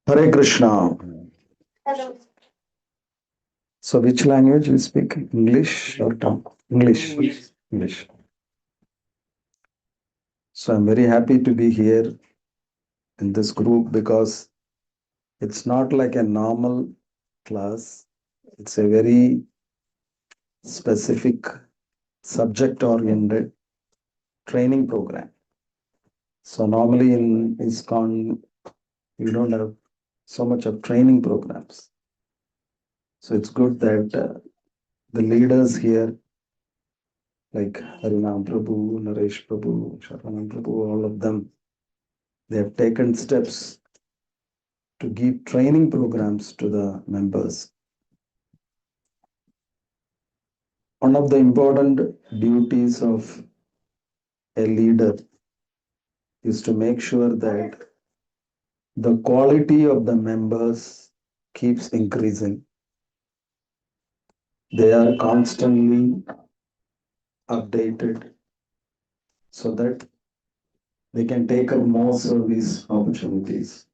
Hare Krishna. Hello. So, which language we speak? English or Tamil? English. English. So, I'm very happy to be here in this group because it's not like a normal class. It's a very specific subject-oriented training program. So, normally in ISKCON, we don't have so much of training programs. So, it's good that the leaders here like Harinam Prabhu, Naresh Prabhu, Sharanam Prabhu, all of them, they have taken steps to give training programs to the members. One of the important duties of a leader is to make sure that the quality of the members keeps increasing. They are constantly updated so that they can take up more service opportunities.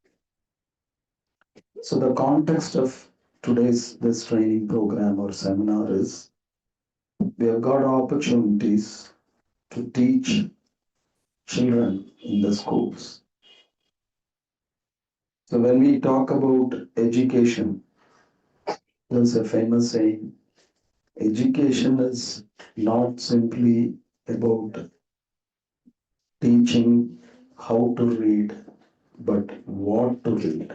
So the context of today's this training program or seminar is we have got opportunities to teach children in the schools. So when we talk about education, there's a famous saying, education is not simply about teaching how to read, but what to read.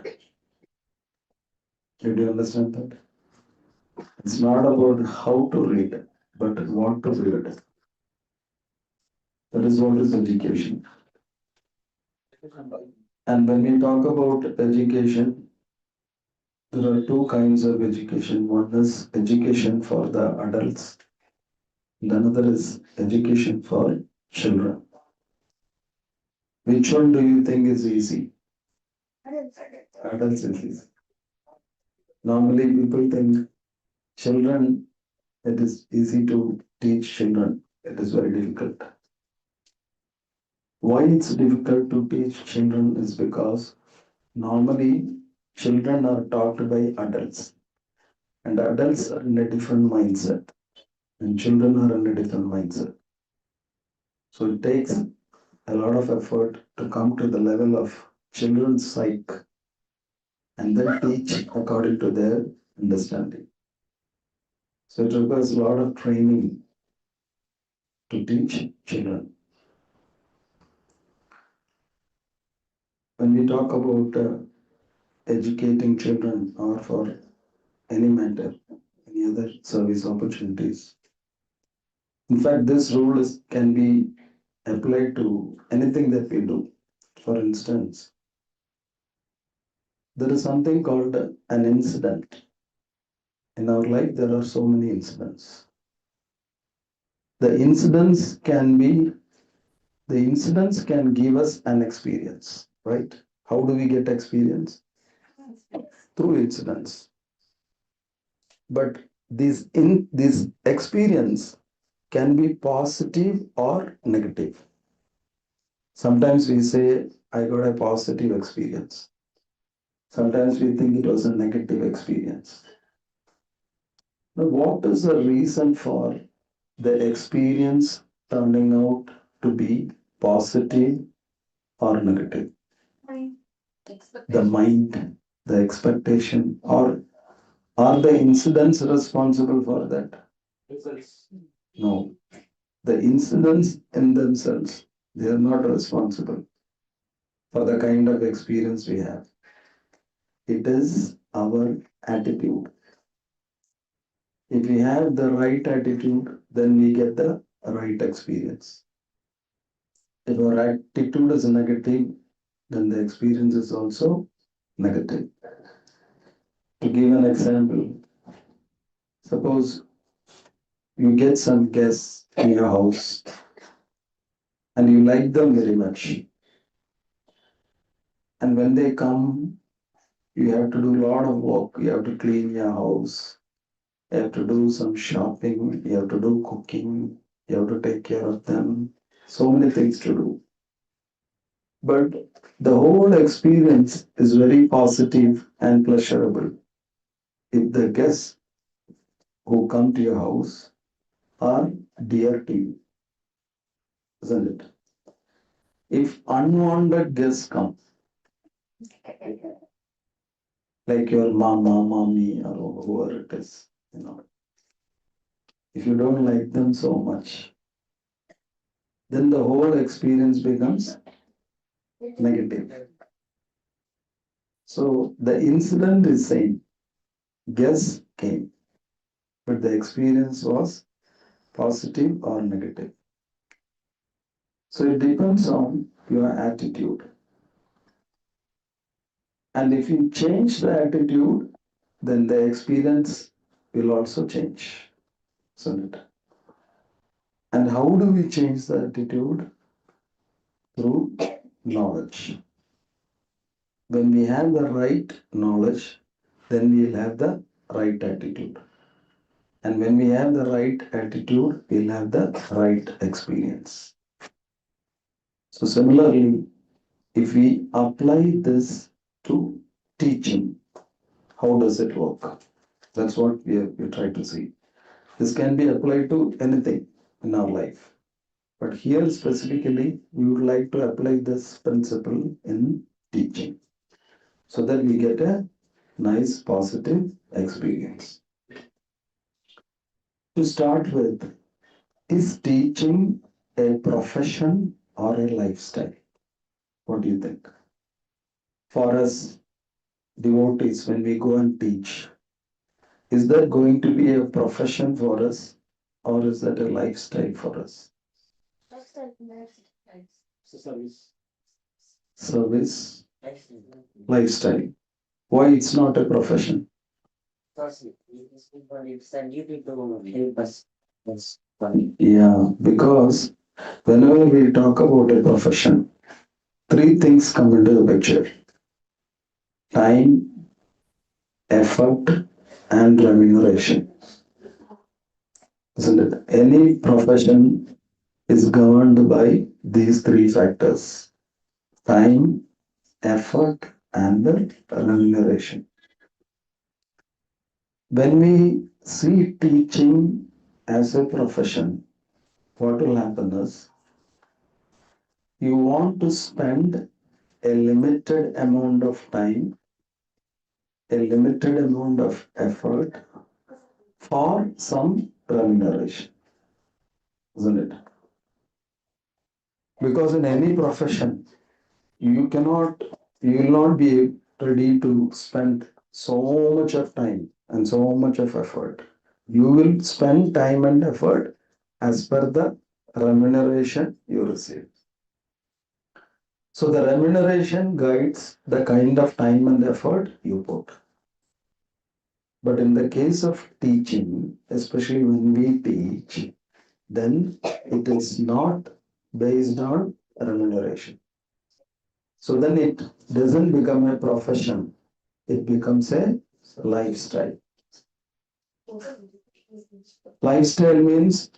Did you understand that? It's not about how to read, but what to read. That is what is education. And when we talk about education, there are two kinds of education. One is education for the adults, and another is education for children. Which one do you think is easy? Adults is easy. Normally, people think children, it is easy to teach children. It is very difficult. Why it's difficult to teach children is because normally children are taught by adults, and adults are in a different mindset, and children are in a different mindset. So it takes a lot of effort to come to the level of children's psyche and then teach according to their understanding. So it requires a lot of training to teach children. When we talk about educating children or for any matter, any other service opportunities, in fact, this rule can be applied to anything that we do. For instance, there is something called an incident. In our life, there are so many incidents. The incidents can be, the incidents can give us an experience, right? How do we get experience? Through incidents. But this experience can be positive or negative. Sometimes we say, I got a positive experience. Sometimes we think it was a negative experience. Now, what is the reason for the experience turning out to be positive or negative? The mind, the expectation, or are the incidents responsible for that? No. The incidents in themselves, they are not responsible for the kind of experience we have. It is our attitude. If we have the right attitude, then we get the right experience. If our attitude is negative, then the experience is also negative. To give an example, suppose you get some guests in your house and you like them very much. And when they come, you have to do a lot of work. You have to clean your house. You have to do some shopping. You have to do cooking. You have to take care of them. So many things to do. but the whole experience is very positive and pleasurable. If the guests who come to your house are dear to you, isn't it? If unwanted guests come, like your mama, mommy, or whoever it is, if you don't like them so much, then the whole experience becomes negative. So the incident is same. Guests came, but the experience was positive or negative. So it depends on your attitude. And if you change the attitude, then the experience will also change. Isn't it? And how do we change the attitude? Through knowledge. When we have the right knowledge, then we will have the right attitude. And when we have the right attitude, we'll have the right experience. So similarly, if we apply this to teaching, how does it work? That's what we try to see. This can be applied to anything in our life. But here specifically, we would like to apply this principle in teaching so that we get a nice positive experience. To start with, is teaching a profession or a lifestyle? What do you think? For us devotees, when we go and teach, is that going to be a profession for us or is that a lifestyle for us? Service, lifestyle. Why it's not a profession? Yeah, because whenever we talk about a profession, three things come into the picture: time, effort, and remuneration. Isn't it? Any profession is governed by these three factors: time, effort, and the remuneration. When we see teaching as a profession, what will happen is you want to spend a limited amount of time, a limited amount of effort for some remuneration, isn't it? Because in any profession, you will not be ready to spend so much of time and so much of effort. You will spend time and effort as per the remuneration you receive. So the remuneration guides the kind of time and effort you put. But in the case of teaching, especially when we teach, then it is not based on remuneration. So then it doesn't become a profession, it becomes a lifestyle. Lifestyle means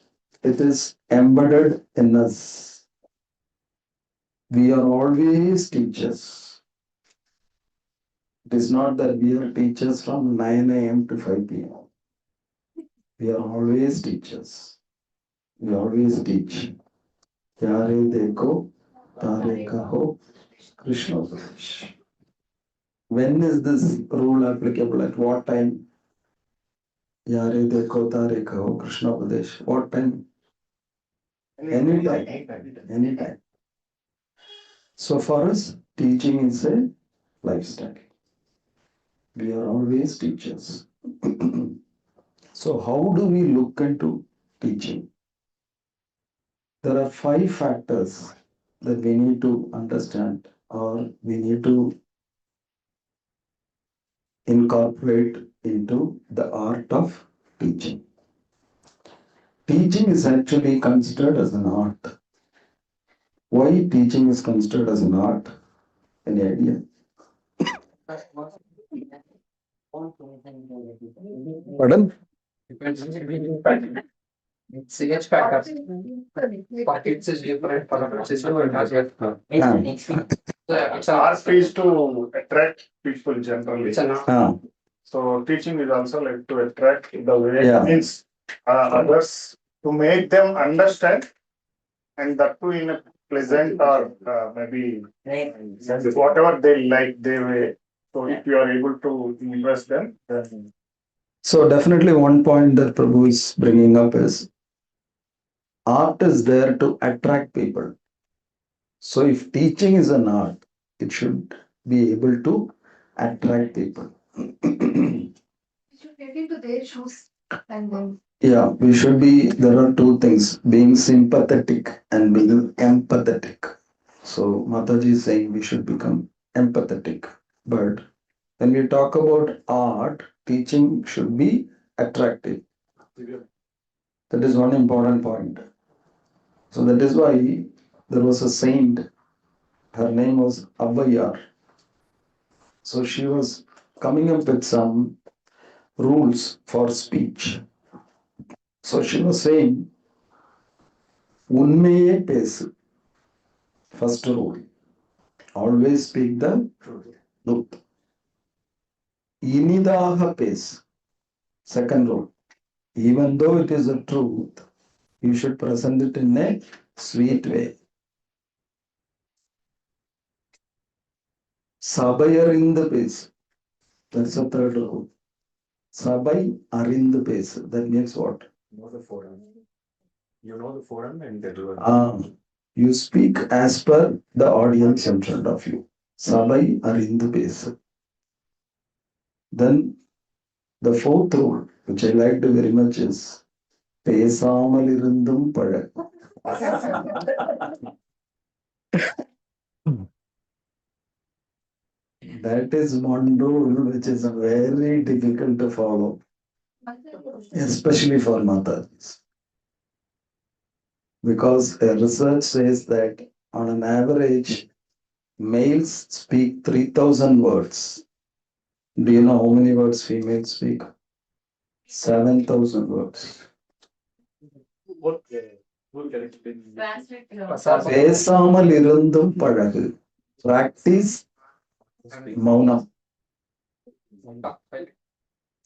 it is embedded in us. We are always teachers. It is not that we are teachers from 9 a.m. to 5 p.m. We are always teachers. We always teach. Pyare dekho, tare kaho, Krishna Uplifting. When is this rule applicable? At what time? Yare dekho, tare kaho, Krishna Uplifting. What time? Anytime. Anytime. So for us, teaching is a lifestyle. We are always teachers. So how do we look into teaching? There are 5 factors that we need to understand or we need to incorporate into the art of teaching. Teaching is actually considered as an art. Why teaching is considered as an art? Any idea? Pardon? But it's a different system. It's art is to attract people generally. So teaching is also like to attract the way means others to make them understand, and that too in a pleasant or maybe whatever they like they way. So if you are able to impress them, then So definitely one point that Prabhu is bringing up is art is there to attract people. So if teaching is an art, it should be able to attract people. We should get into their shoes and then. Yeah, we should be, there are two things, being sympathetic and being empathetic. So Mataji is saying we should become empathetic. But when we talk about art, teaching should be attractive. That is one important point. So that is why there was a saint, her name was Avvayar. So she was coming up with some rules for speech. So she was saying, Unmeye pesu. First rule. Always speak the truth. Inidaha pesu. Second rule. Even though it is a truth, you should present it in a sweet way. Sabai arinda pesu. That's the third rule. Sabai arinda pesu. That means what? know the forum. You know the forum and the delivery. You speak as per the audience in front of you. Sabai arinda pesu. Then the fourth rule, which I liked very much, is பேசாமல் இருந்தும் பழகு. That is one rule which is very difficult to follow, especially for Matas. Because a research says that on an average, males speak 3,000 words. Do you know how many words females speak? 7,000 words. பேசாமல் இருந்தும் பழகு. Practice maunam.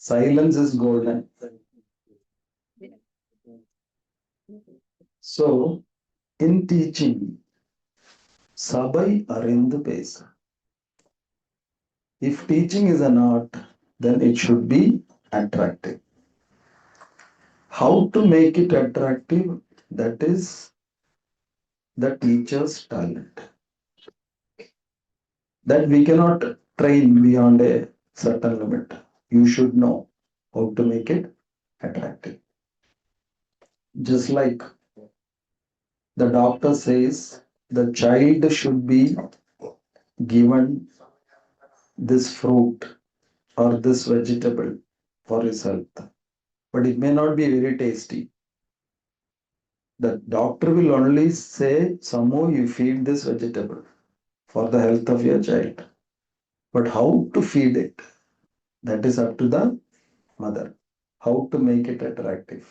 Silence is golden. So, in teaching, sabai arindu pesa. If teaching is an art, then it should be attractive. How to make it attractive? That is the teacher's talent. That we cannot train beyond a certain limit. You should know how to make it attractive. Just like the doctor says, the child should be given this fruit or this vegetable for his health, but it may not be very tasty. The doctor will only say, Samo, you feed this vegetable for the health of your child. But how to feed it? That is up to the mother. How to make it attractive.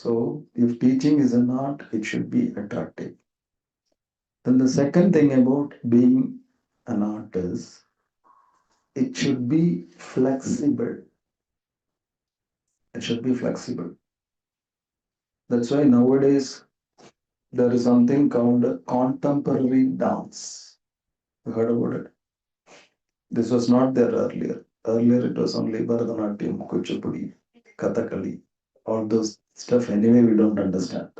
So, if teaching is an art, it should be attractive. Then the second thing about being an art is, it should be flexible. It should be flexible. That's why nowadays there is something called contemporary dance. You heard about it? This was not there earlier. Earlier it was only Bharatanatyam, Kuchipudi, Kathakali, all those stuff anyway we don't understand.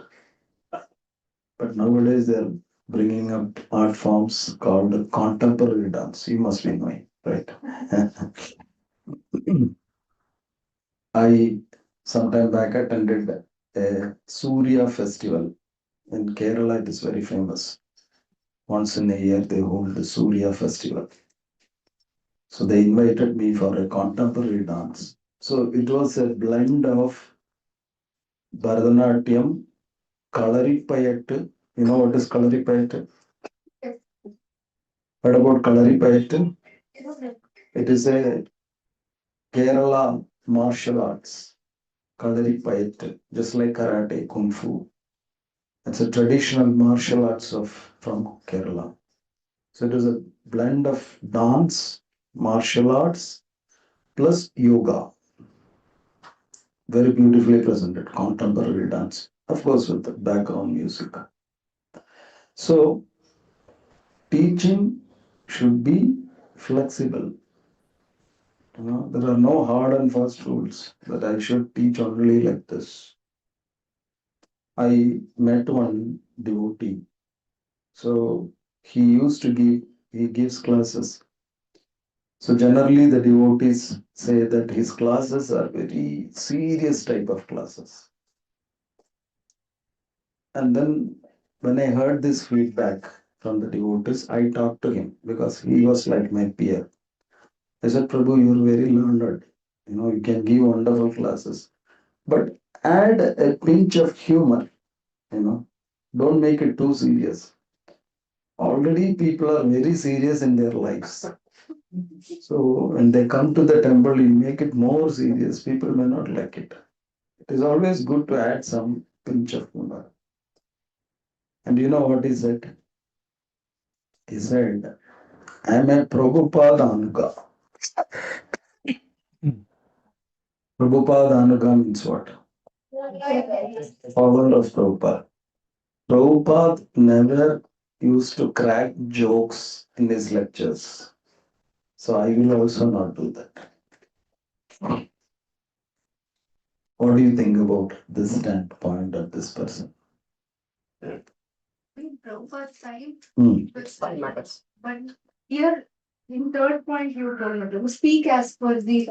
But nowadays they're bringing up art forms called contemporary dance. You must be knowing, right? I sometime back attended a Surya festival in Kerala. It is very famous. Once in a year they hold the Surya festival. So they invited me for a contemporary dance. So it was a blend of Bharatanatyam, Kalaripayattu. You know what is Kalaripayattu? What about Kalaripayattu? It is a Kerala martial arts. Kalaripayattu, just like karate, kung fu. It's a traditional martial arts from Kerala. So it is a blend of dance, martial arts, plus yoga. Very beautifully presented, contemporary dance, of course, with the background music. So, teaching should be flexible. There are no hard and fast rules that I should teach only like this. I met one devotee. So, he gives classes. So generally the devotees say that his classes are very serious type of classes. And then when I heard this feedback from the devotees, I talked to him because he was like my peer. I said, Prabhu, you're very learned. You can give wonderful classes. But add a pinch of humor, Don't make it too serious. Already people are very serious in their lives. So when they come to the temple, you make it more serious. People may not like it. It is always good to add some pinch of humor. And you know what he said? He said, I am a Prabhupada Anuga. Prabhupada Anuga means what? Follower of Prabhupada. Prabhupada never used to crack jokes in his lectures. So I will also not do that. What do you think about this standpoint of this person? In Prabhupada's time, Hmm. but here in third point you told to speak as per the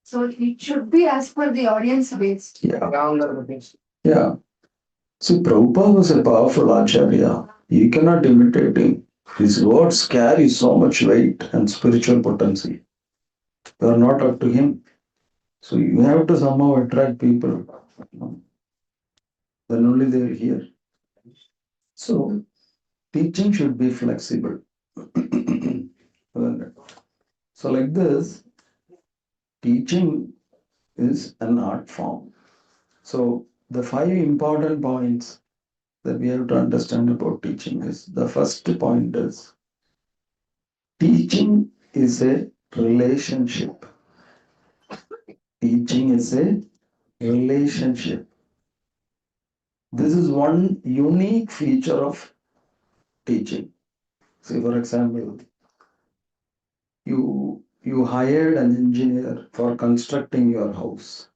so it should be as per the audience based. Yeah. See, Prabhupada was a powerful ācārya. You cannot imitate him. His words carry so much weight and spiritual potency. You are not up to him. So you have to somehow attract people. Then only they will hear. So teaching should be flexible. So like this, teaching is an art form. So the 5 important points that we have to understand about teaching is, the first point is, teaching is a relationship. Teaching is a relationship. This is one unique feature of teaching. Say, for example, you hired an engineer for constructing your house.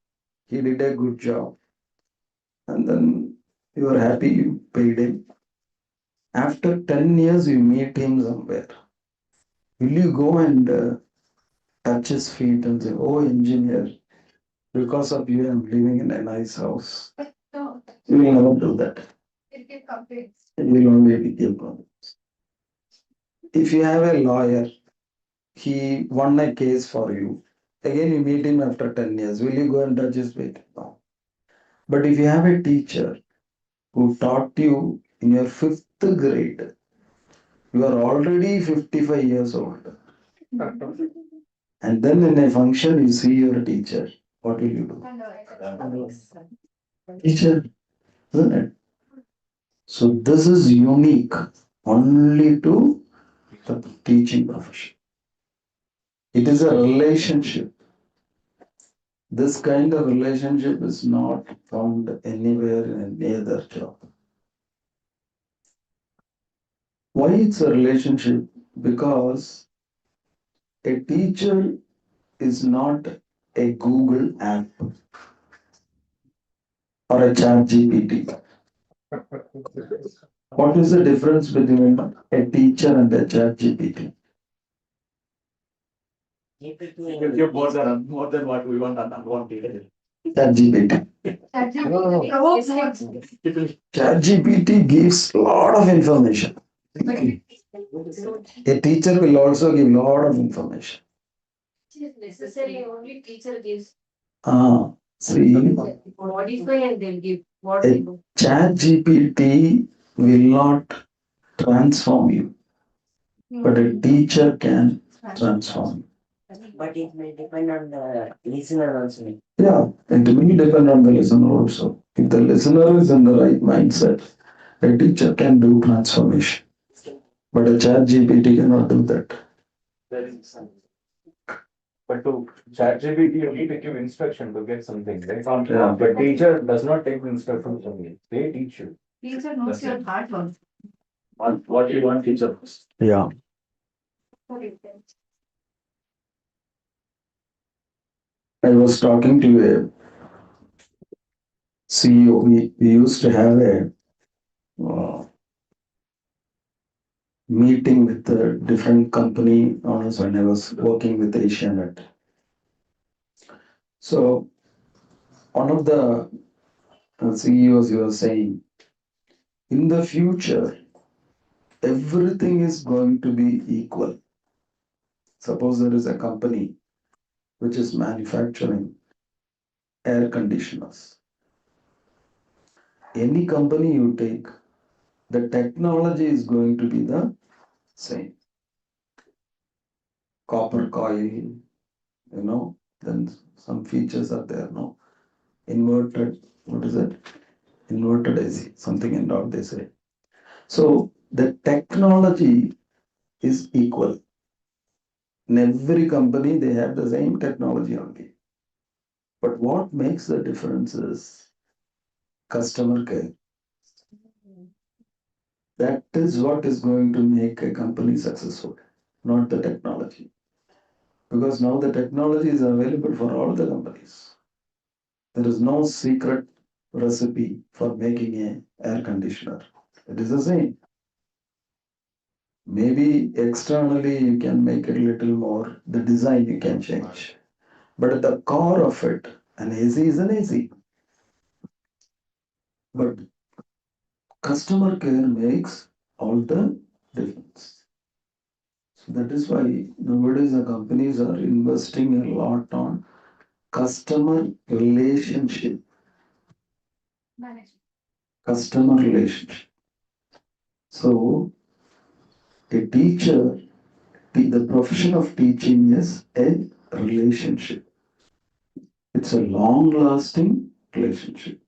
He did a good job. And then you are happy you paid him. After 10 years, you meet him somewhere. Will you go and touch his feet and say, oh, engineer, because of you, I'm living in a nice house? No, You will never do that. it can complaints. You will only give problems. If you have a lawyer, he won a case for you. Again, you meet him after 10 years. Will you go and touch his feet? No. But if you have a teacher who taught you in your 5th grade, you are already 55 years old. And then in a function, you see your teacher. What will you do? Teacher, isn't it? So this is unique only to the teaching profession. It is a relationship. This kind of relationship is not found anywhere in any other job. Why it's a relationship? Because a teacher is not a Google app or a chat GPT. What is the difference between a teacher and a chat GPT? You can give more than what we want and unwanted. Chat GPT. Chat GPT gives a lot of information. A teacher will also give a lot of information. Necessary only teacher gives. See, Modify and they'll give. What a chat GPT will not transform you, but a teacher can transform you. But it may depend on the listener also. Yeah, it will depend on the listener also. If the listener is in the right mindset, a teacher can do transformation. But a chat GPT cannot do that. There is some. But to ChatGPT, you need to give instruction to get something, right? Yeah. But teacher does not take the instruction from you. They teach you. Teacher knows That's your it. heart also. What you want teacher. Yeah. I was talking to a CEO. We used to have a meeting with a different company owners when I was working with Asianet. So one of the CEOs, he was saying, in the future, everything is going to be equal. Suppose there is a company which is manufacturing air conditioners. Any company you take, the technology is going to be the same. Copper coil, then some features are there, no? Inverted, what is it? Inverted AC, something and all they say. So the technology is equal. In every company, they have the same technology only. But what makes the difference is customer care. That is what is going to make a company successful, not the technology. Because now the technology is available for all the companies. There is no secret recipe for making an air conditioner. It is the same. Maybe externally you can make it a little more, the design you can change. But at the core of it, an AC is an AC. But customer care makes all the difference. So that is why nowadays the companies are investing a lot on customer relationship. Customer relationship. So a teacher, the profession of teaching is a relationship. It's a long-lasting relationship.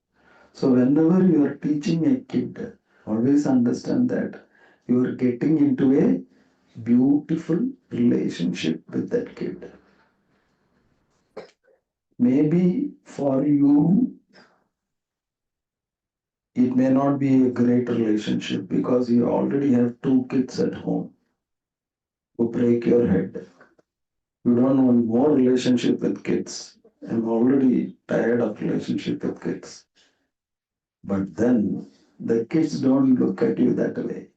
So whenever you are teaching a kid, always understand that you are getting into a beautiful relationship with that kid. Maybe for you, it may not be a great relationship because you already have two kids at home who break your head. You don't want more relationship with kids. I'm already tired of relationship with kids. But then the kids don't look at you that way.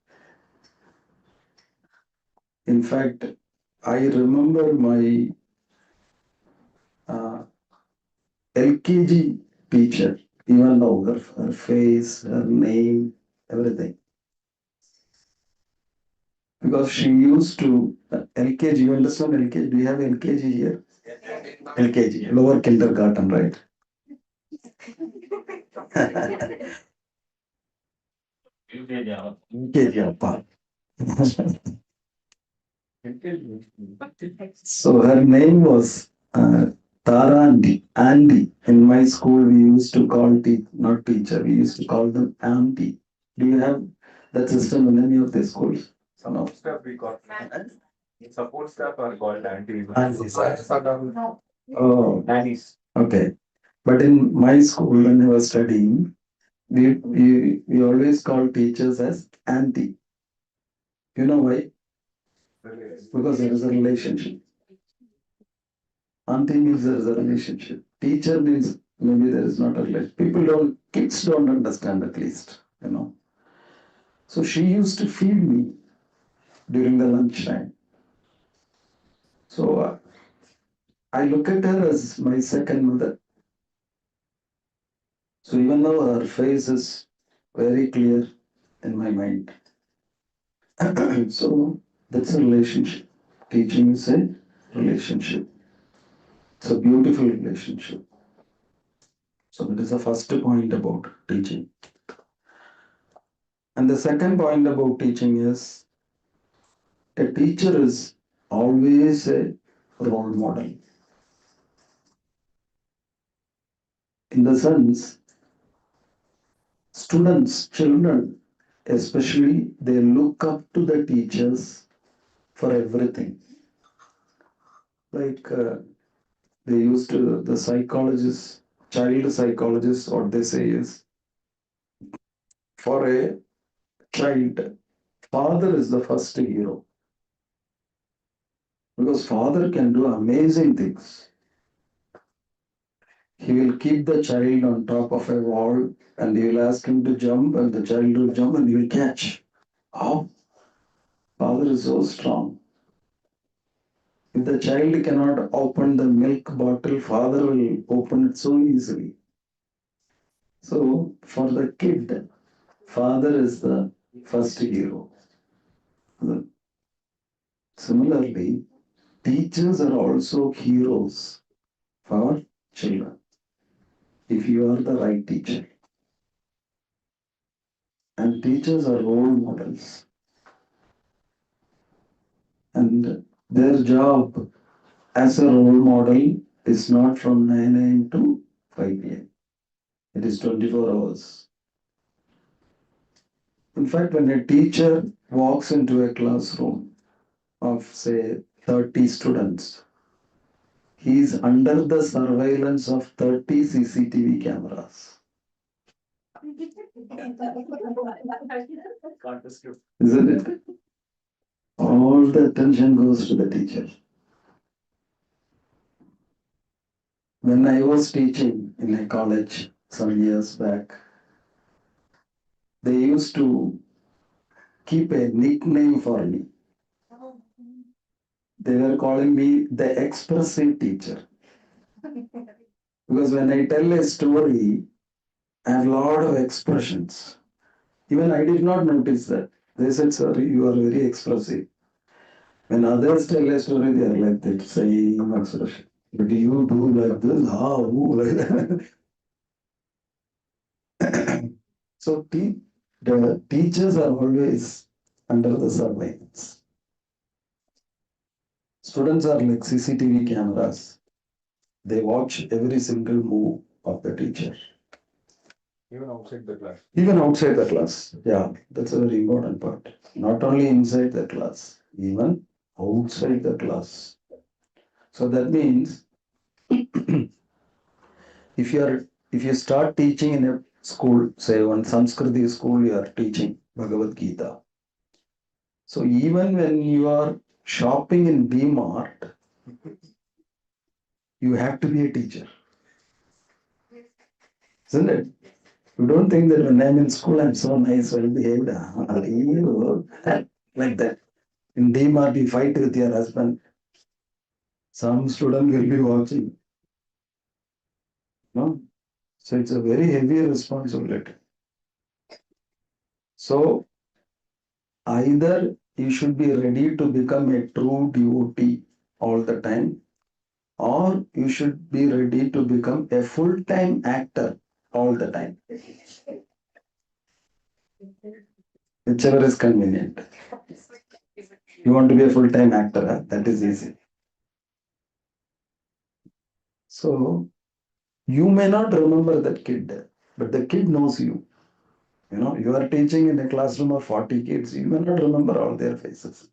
In fact, I remember my LKG teacher, even though her face, her name, everything. Because she used to, LKG, you understand LKG? Do you have LKG here? LKG, lower kindergarten, right? LKG, appa. So her name was Tara Andy. Andy. In my school, we used to call not teacher, we used to call them Auntie. Do you have that system in any of the schools? Some stuff we got. Support staff are called aunties. Aunties. No. Oh, Nannies. okay. But in my school, when I was studying, we always call teachers as Auntie. You know why? Because there is a relationship. Auntie means there is a relationship. Teacher means maybe there is not a relationship. Kids don't understand at least. So she used to feed me during the lunchtime. So I look at her as my second mother. So even though her face is very clear in my mind. So that's a relationship. Teaching is a relationship. It's a beautiful relationship. So that is the first point about teaching. And the second point about teaching is a teacher is always a role model. In the sense, students, children, especially, they look up to the teachers for everything. Like they used to, the psychologists, child psychologists, what they say is, for a child, father is the first hero. Because father can do amazing things. He will keep the child on top of a wall and he will ask him to jump and the child will jump and he will catch. Oh, father is so strong. If the child cannot open the milk bottle, father will open it so easily. So for the kid, father is the first hero. Similarly, teachers are also heroes for children, if you are the right teacher. And teachers are role models. And their job as a role model is not from 9 a.m. to 5 p.m. It is 24 hours. In fact, when a teacher walks into a classroom of, say, 30 students, he is under the surveillance of 30 CCTV cameras. Isn't it? All the attention goes to the teacher. When I was teaching in a college some years back, they used to keep a nickname for me. They were calling me the expressive teacher. Because when I tell a story, I have a lot of expressions. Even I did not notice that. They said, "Sir, you are very expressive." When others tell a story, they are like that, same expression. But you do like this, how, like that. So the teachers are always under the surveillance. Students are like CCTV cameras. They watch every single move of the teacher. Even outside the class. Even outside the class. Yeah, that's a very important part. Not only inside the class, even outside the class. So that means if you start teaching in a school, say one Sanskriti school, you are teaching Bhagavad Gita. So even when you are shopping in V-Mart, you have to be a teacher. Isn't it? You don't think that when I'm in school, I'm so nice, well behaved. Like that. In V-Mart, you fight with your husband. Some student will be watching. No? So it's a very heavy responsibility. So either you should be ready to become a true devotee all the time, or you should be ready to become a full-time actor all the time. Whichever is convenient. You want to be a full-time actor, huh? That is easy. So you may not remember that kid, but the kid knows you. You know, you are teaching in a classroom of 40 kids, you may not remember all their faces.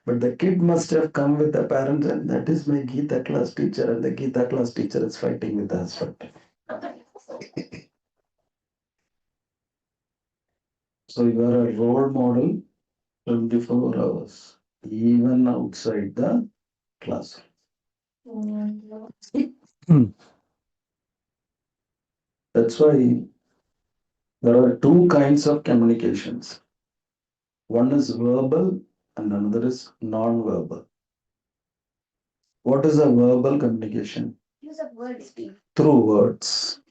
But the kid must have come with the parents and that is my Gita class teacher and the Gita class teacher is fighting with the husband. So you are a role model 24 hours, even outside the classroom. That's why there are two kinds of communications. One is verbal and another is non-verbal. What is a verbal communication? Use of words. Through words.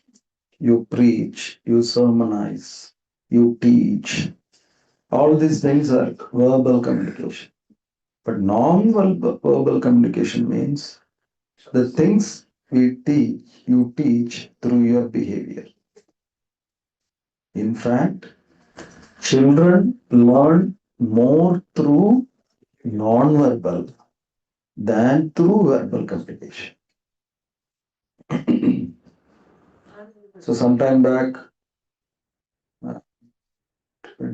You preach, you sermonize, you teach. All these things are verbal communication. But non-verbal communication means the things we teach, you teach through your behavior. In fact, children learn more through non-verbal than through verbal communication. So sometime back,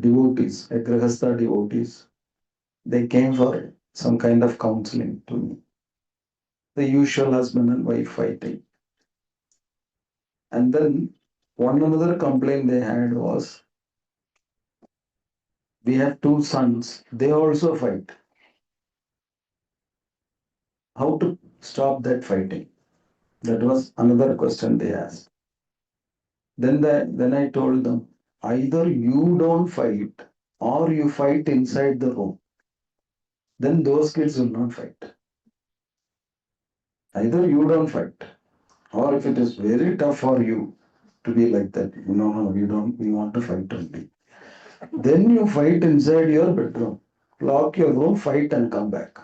devotees, Grihastha devotees, they came for some kind of counseling to me. The usual husband and wife fighting. And then one another complaint they had was, we have two sons, they also fight. How to stop that fighting? That was another question they asked. Then I told them, either you don't fight or you fight inside the room. Then those kids will not fight. Either you don't fight, or if it is very tough for you to be like that, no, you don't, you want to fight only. Then you fight inside your bedroom, lock your room, fight and come back.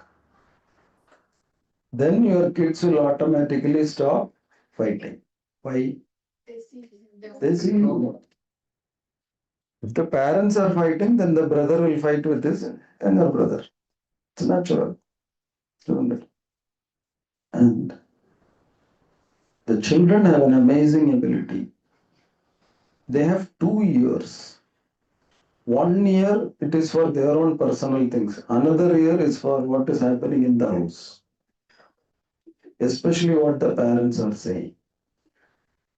Then your kids will automatically stop fighting. Why? They see you. If the parents are fighting, then the brother will fight with his younger brother. It's natural. Isn't it? And the children have an amazing ability. They have 2 years. 1 year it is for their own personal things. Another year is for what is happening in the house. Especially what the parents are saying.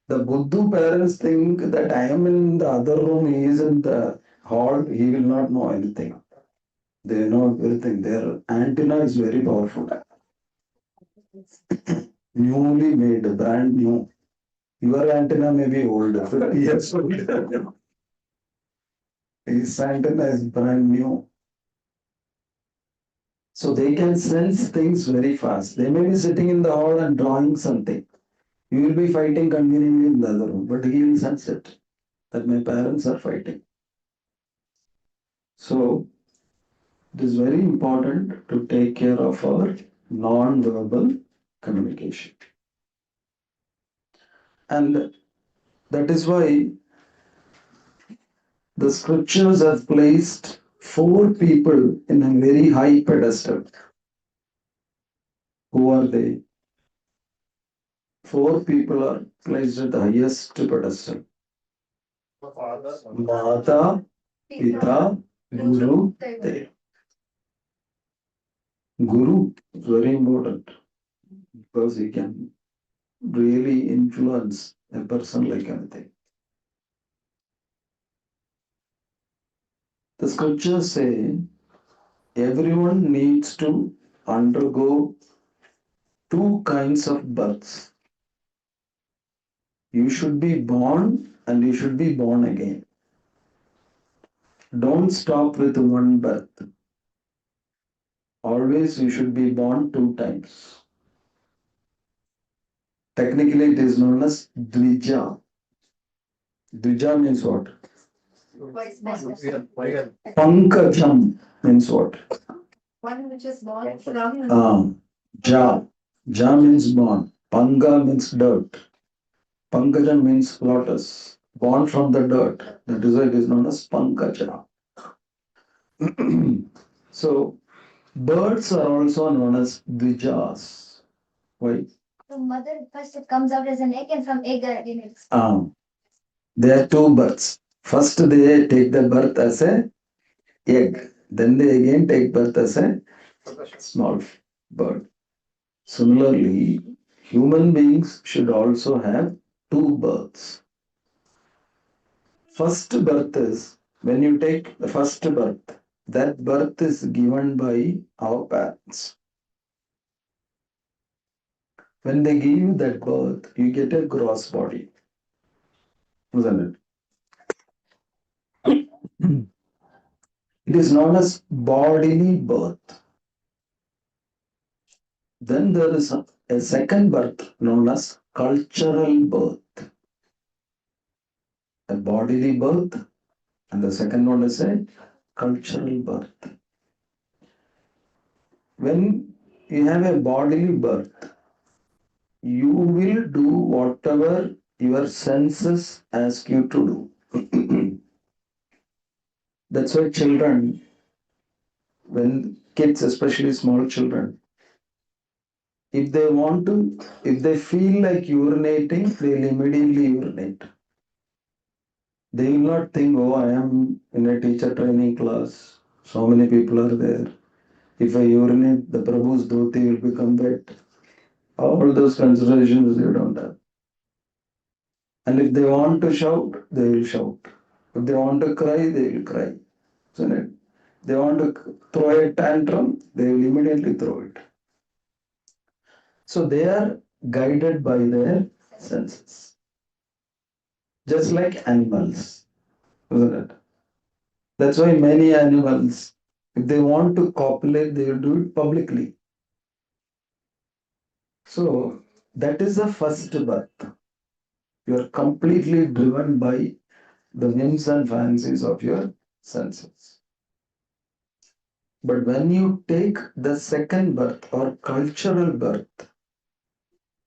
The Buddhu parents think that I am in the other room, he is in the hall, he will not know anything. They know everything. Their antenna is very powerful. Newly made, brand new. Your antenna may be old, 50 years old. His antenna is brand new. So they can sense things very fast. They may be sitting in the hall and drawing something. You will be fighting conveniently in the other room, but he will sense it, that my parents are fighting. So it is very important to take care of our non-verbal communication. And that is why the scriptures have placed 4 people in a very high pedestal. Who are they? 4 people are placed at the highest pedestal. Mata, Pita, Guru, Deva. Guru is very important because he can really influence a person like anything. The scriptures say everyone needs to undergo 2 kinds of births. You should be born and you should be born again. Don't stop with one birth. Always you should be born 2 times. Technically it is known as Dvija. Dvija means what? Pankajam means what? One which is born from. Ja. Ja means born. Panga means dirt. Pankajam means lotus. Born from the dirt. That is why it is known as Pankaja. So, birds are also known as Dvijas. Why? From mother, first it comes out as an egg, and from egg again it's. There are 2 births. First they take the birth as a egg. Then they again take birth as a small bird. Similarly, human beings should also have 2 births. First birth is, when you take the first birth, that birth is given by our parents. When they give you that birth, you get a gross body. Isn't it? It is known as bodily birth. Then there is a second birth known as cultural birth. A bodily birth, and the second one is a cultural birth. When you have a bodily birth, you will do whatever your senses ask you to do. That's why children, when kids, especially small children, If they want to, if they feel like urinating, they'll immediately urinate. They will not think, oh, I am in a teacher training class. So many people are there. If I urinate, the Prabhu's dhoti will become wet. All those considerations you don't have. And if they want to shout, they will shout. If they want to cry, they will cry. Isn't it? They want to throw a tantrum, they will immediately throw it. So they are guided by their senses. Just like animals, isn't it? That's why many animals, if they want to copulate, they will do it publicly. So that is the first birth. You are completely driven by the whims and fancies of your senses. But when you take the second birth or cultural birth,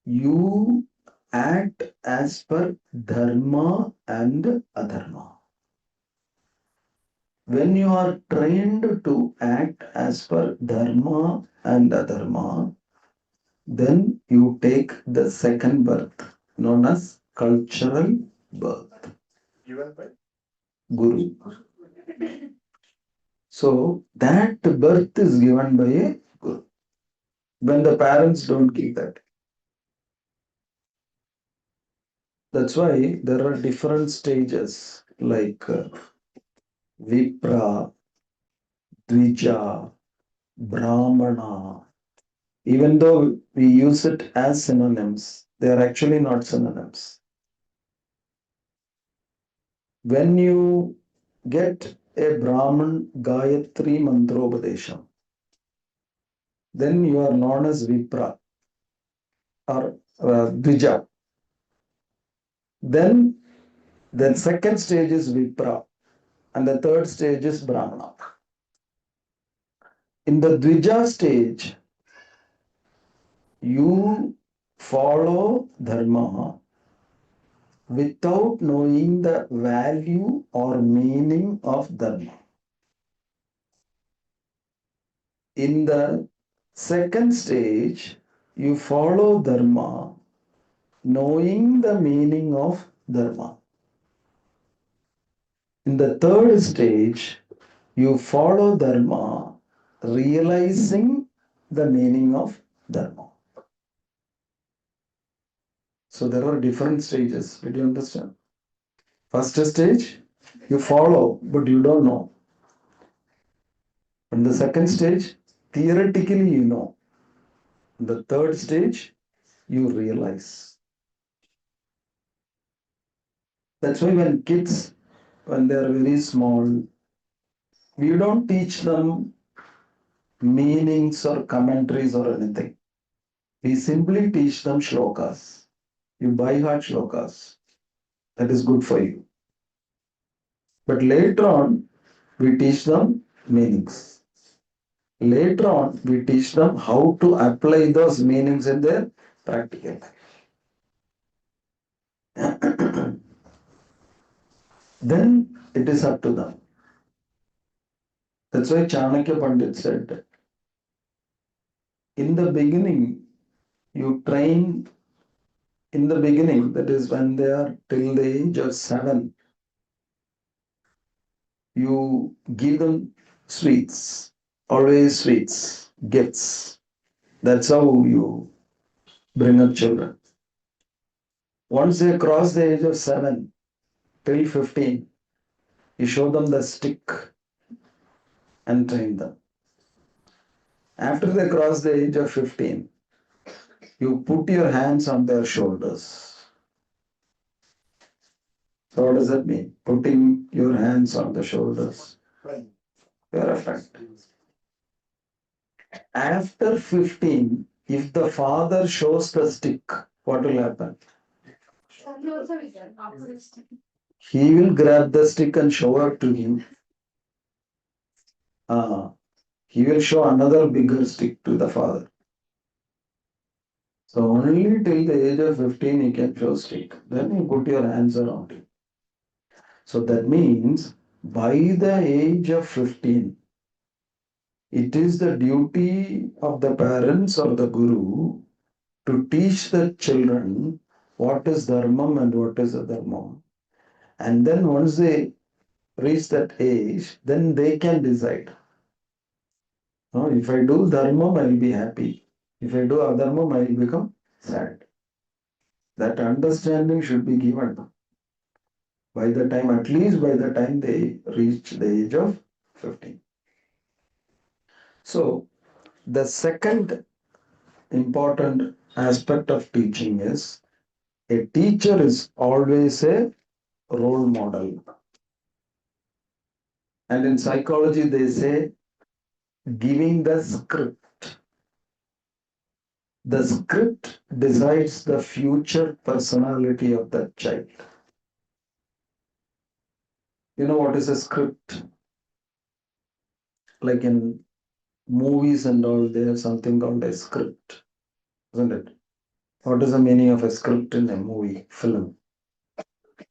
you act as per dharma and adharma. When you are trained to act as per dharma and adharma, then you take the second birth known as cultural birth. Given by Guru. So that birth is given by a guru. When the parents don't give that. That's why there are different stages like Vipra, Dvija, Brahmana. Even though we use it as synonyms, they are actually not synonyms. When you get a Brahman Gayatri Mantrobadesham, then you are known as Vipra or Dvija. Then the second stage is Vipra and the third stage is Brahmana. In the Dvija stage, you follow dharma without knowing the value or meaning of dharma. In the second stage, you follow dharma knowing the meaning of dharma. In the third stage, you follow dharma realizing the meaning of dharma. So there are different stages. Did you understand? First stage, you follow, but you don't know. In the second stage, theoretically you know. In the third stage, you realize. That's why when kids, when they are very small, we don't teach them meanings or commentaries or anything. We simply teach them shlokas. You by heart shlokas. That is good for you. But later on, we teach them meanings. Later on, we teach them how to apply those meanings in their practical life. Then it is up to them. That's why Chanakya Pandit said, in the beginning, you train, in the beginning, that is when they are till the age of 7, you give them sweets, always sweets, gifts. That's how you bring up children. Once they cross the age of 7 till 15, you show them the stick and train them. After they cross the age of 15, you put your hands on their shoulders. So what does that mean? Putting your hands on the shoulders. You're a friend. After 15, if the father shows the stick, what will happen? He will grab the stick and show it to you. He will show another bigger stick to the father. So only till the age of 15 he can show stick. Then you put your hands around him. So that means by the age of 15, it is the duty of the parents or the guru to teach the children what is dharmam and what is adharmam. And then once they reach that age, then they can decide. No, if I do dharmam, I will be happy. If I do adharmam, I will become sad. That understanding should be given by the time, at least by the time they reach the age of 15. So, the second important aspect of teaching is a teacher is always a role model. And in psychology, they say giving the script. The script decides the future personality of the child. You know what is a script? Like in movies and all, they have something called a script, isn't it? What is the meaning of a script in a movie, film?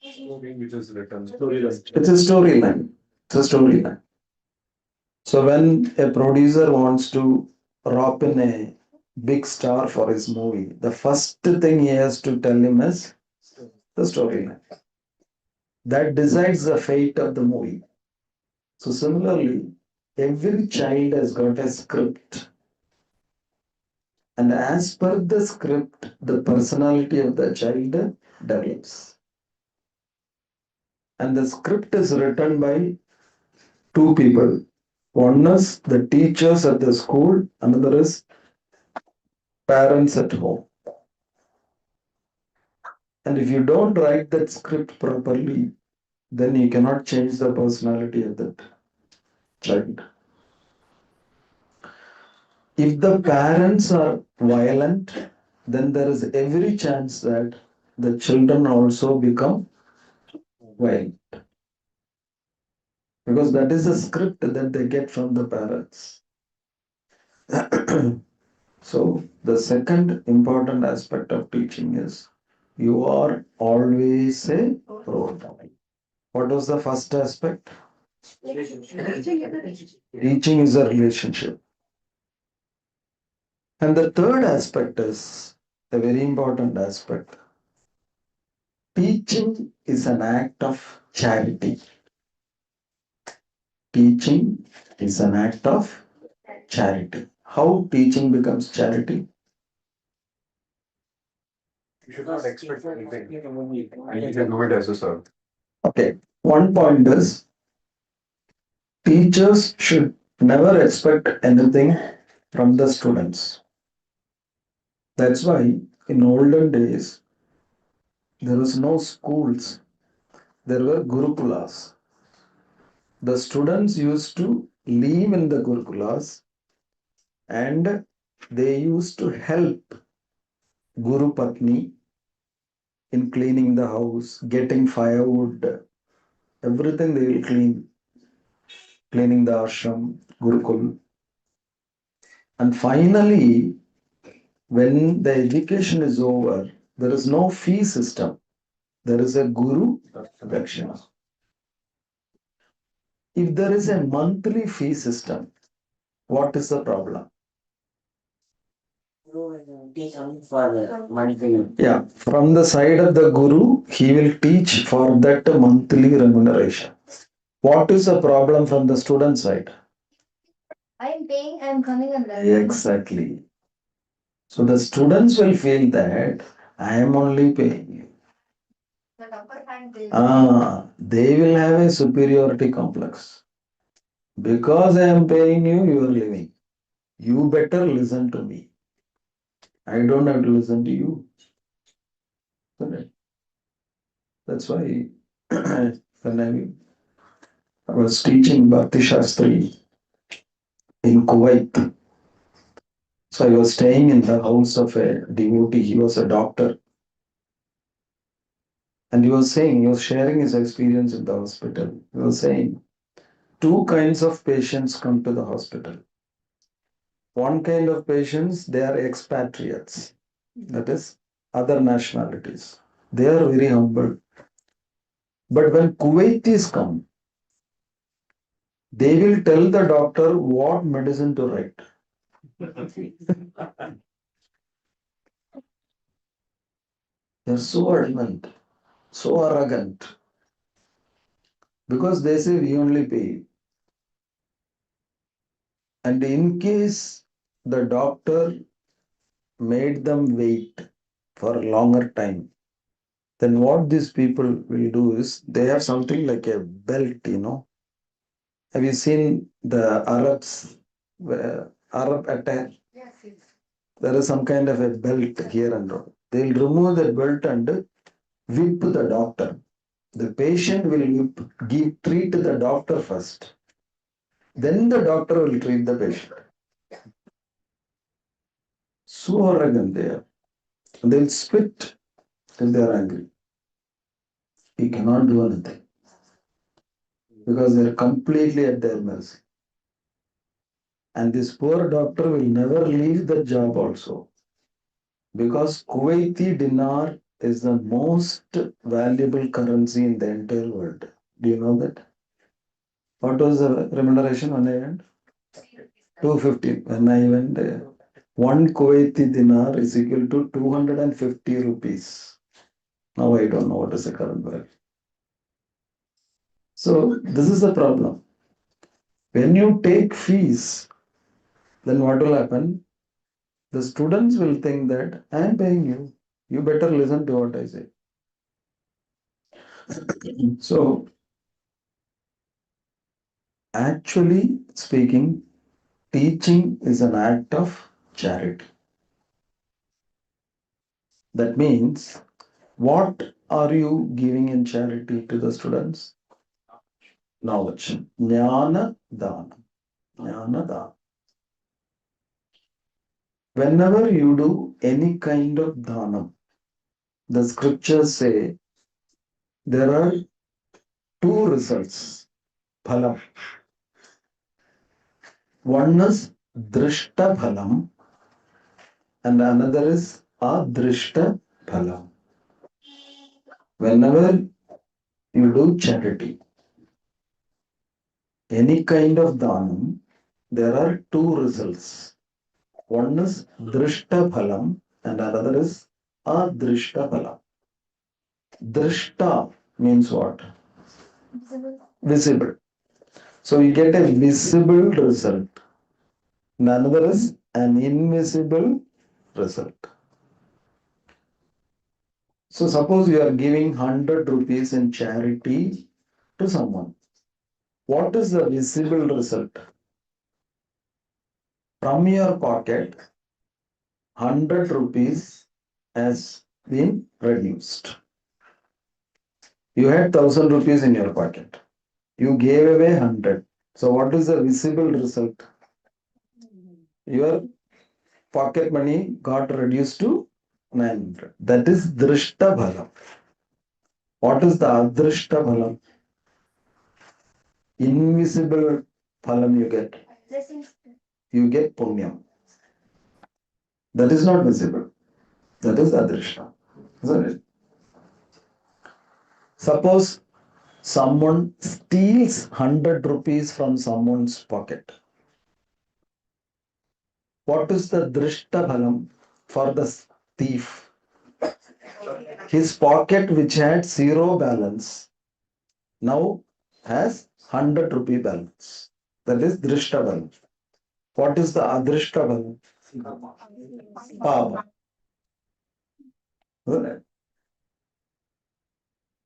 Which is written. It's a storyline. It's a storyline. So when a producer wants to rope in a big star for his movie, the first thing he has to tell him is the storyline. That decides the fate of the movie. So similarly, every child has got a script. And as per the script, the personality of the child develops. And the script is written by two people. One is the teachers at the school, another is parents at home. And if you don't write that script properly, then you cannot change the personality of that child. If the parents are violent, then there is every chance that the children also become violent. Because that is the script that they get from the parents. So, the second important aspect of teaching is you are always a role model. What was the first aspect? Teaching is a relationship. And the third aspect is a very important aspect. Teaching is an act of charity. Teaching is an act of charity. How teaching becomes charity? You should not expect anything. And you can do it as a servant. Okay. One point is teachers should never expect anything from the students. That's why in olden days there was no schools, there were gurukulas. The students used to live in the gurukulas and they used to help Guru Patni in cleaning the house, getting firewood, everything they will clean, cleaning the ashram, Gurukul. And finally, when the education is over, there is no fee system. There is a Guru Dakshina. If there is a monthly fee system, what is the problem? Teach only for monthly. Yeah, from the side of the Guru, he will teach for that monthly remuneration. What is the problem from the student side? I am paying, I am coming and learning. Exactly. So the students will feel that I am only paying you. The upper hand will. They will have a superiority complex. Because I am paying you, you are living. You better listen to me. I don't have to listen to you. Correct. That's why when I was teaching Bhakti Shastri in Kuwait, so I was staying in the house of a devotee. He was a doctor. And he was sharing his experience in the hospital. He was saying, two kinds of patients come to the hospital. One kind of patients, they are expatriates, that is, other nationalities. They are very humble. But when Kuwaitis come, they will tell the doctor what medicine to write. They're so adamant, so arrogant. Because they say we only pay. And in case the doctor made them wait for a longer time, then what these people will do is they have something like a belt, Have you seen the Arabs, Arab attire? Yes, yes. There is some kind of a belt here and all. They'll remove the belt and whip the doctor. The patient will treat the doctor first. Then the doctor will treat the patient. So arrogant they are. They'll spit if they are angry. He cannot do anything because they're completely at their mercy. And this poor doctor will never leave the job also because Kuwaiti dinar is the most valuable currency in the entire world. Do you know that? What was the remuneration when I went? 250. When I went there, one Kuwaiti dinar is equal to 250 rupees. Now I don't know what is the current value. So this is the problem. When you take fees, then what will happen? The students will think that I am paying you. You better listen to what I say. So actually speaking, teaching is an act of charity. That means, what are you giving in charity to the students? Knowledge. Jnana dana. Jnana dana. Whenever you do any kind of dhanam, the scriptures say there are two results. Phalam. One is drishta phalam and another is adrishta phalam. Whenever you do charity, any kind of dhanam, there are two results. One is drishta phalam and another is adrishta phalam. Drishta means what? Visible. So you get a visible result. And another is an invisible result. So suppose you are giving 100 rupees in charity to someone. What is the visible result? From your pocket, 100 rupees has been reduced. You had 1000 rupees in your pocket. You gave away 100. So what is the visible result? Your pocket money got reduced to 900. That is drishta bhalam. What is the adrishta bhalam? Invisible phalam you get. You get punyam. That is not visible. That is adrishta. Isn't it? Suppose someone steals 100 rupees from someone's pocket. What is the drishta bhalam for the thief? His pocket, which had zero balance, now has 100 rupee balance. That is drishta bhalam. What is the adrishta bhalam? Pava.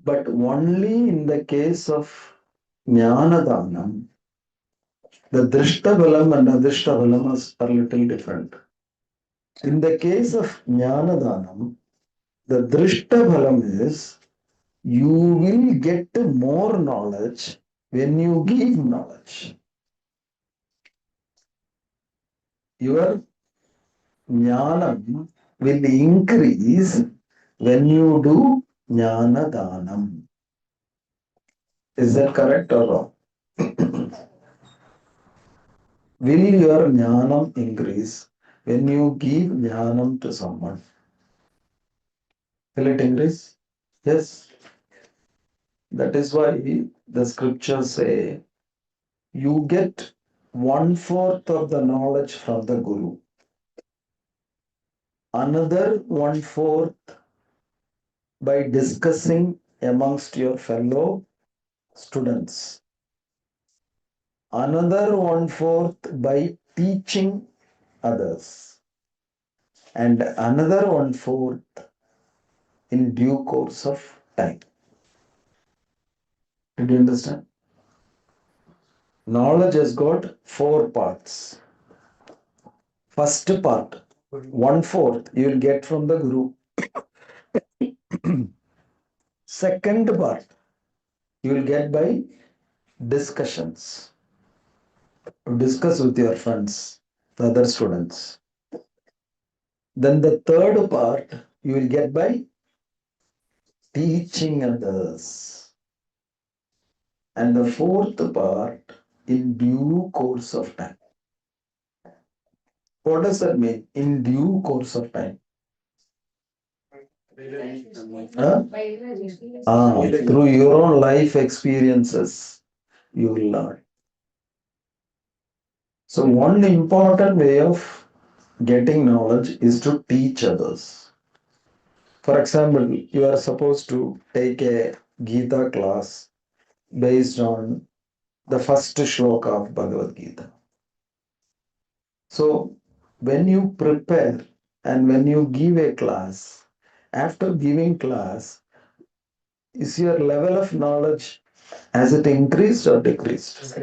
But only in the case of jnana dhanam, the drishta bhalam and adrishta bhalam are little different. In the case of jnana dhanam, the drishta bhalam is you will get more knowledge when you give knowledge. Your jnanam will increase when you do jnana dhanam. Is that correct or wrong? Will your jnanam increase when you give jnanam to someone? Will it increase? Yes. That is why the scriptures say you get 1/4 of the knowledge from the Guru. Another 1/4 by discussing amongst your fellow students. Another 1/4 by teaching others. And another 1/4 in due course of time. Did you understand? Knowledge has got 4 parts. First part, 1/4 you will get from the Guru. Second part, you will get by discussions. Discuss with your friends, the other students. Then the third part, you will get by teaching others. And the fourth part, in due course of time. What does that mean? In due course of time. Huh? Through your own life experiences, you will learn. So one important way of getting knowledge is to teach others. For example, you are supposed to take a Gita class based on the first shloka of Bhagavad Gita. So when you prepare and when you give a class, after giving class, is your level of knowledge, has it increased or decreased?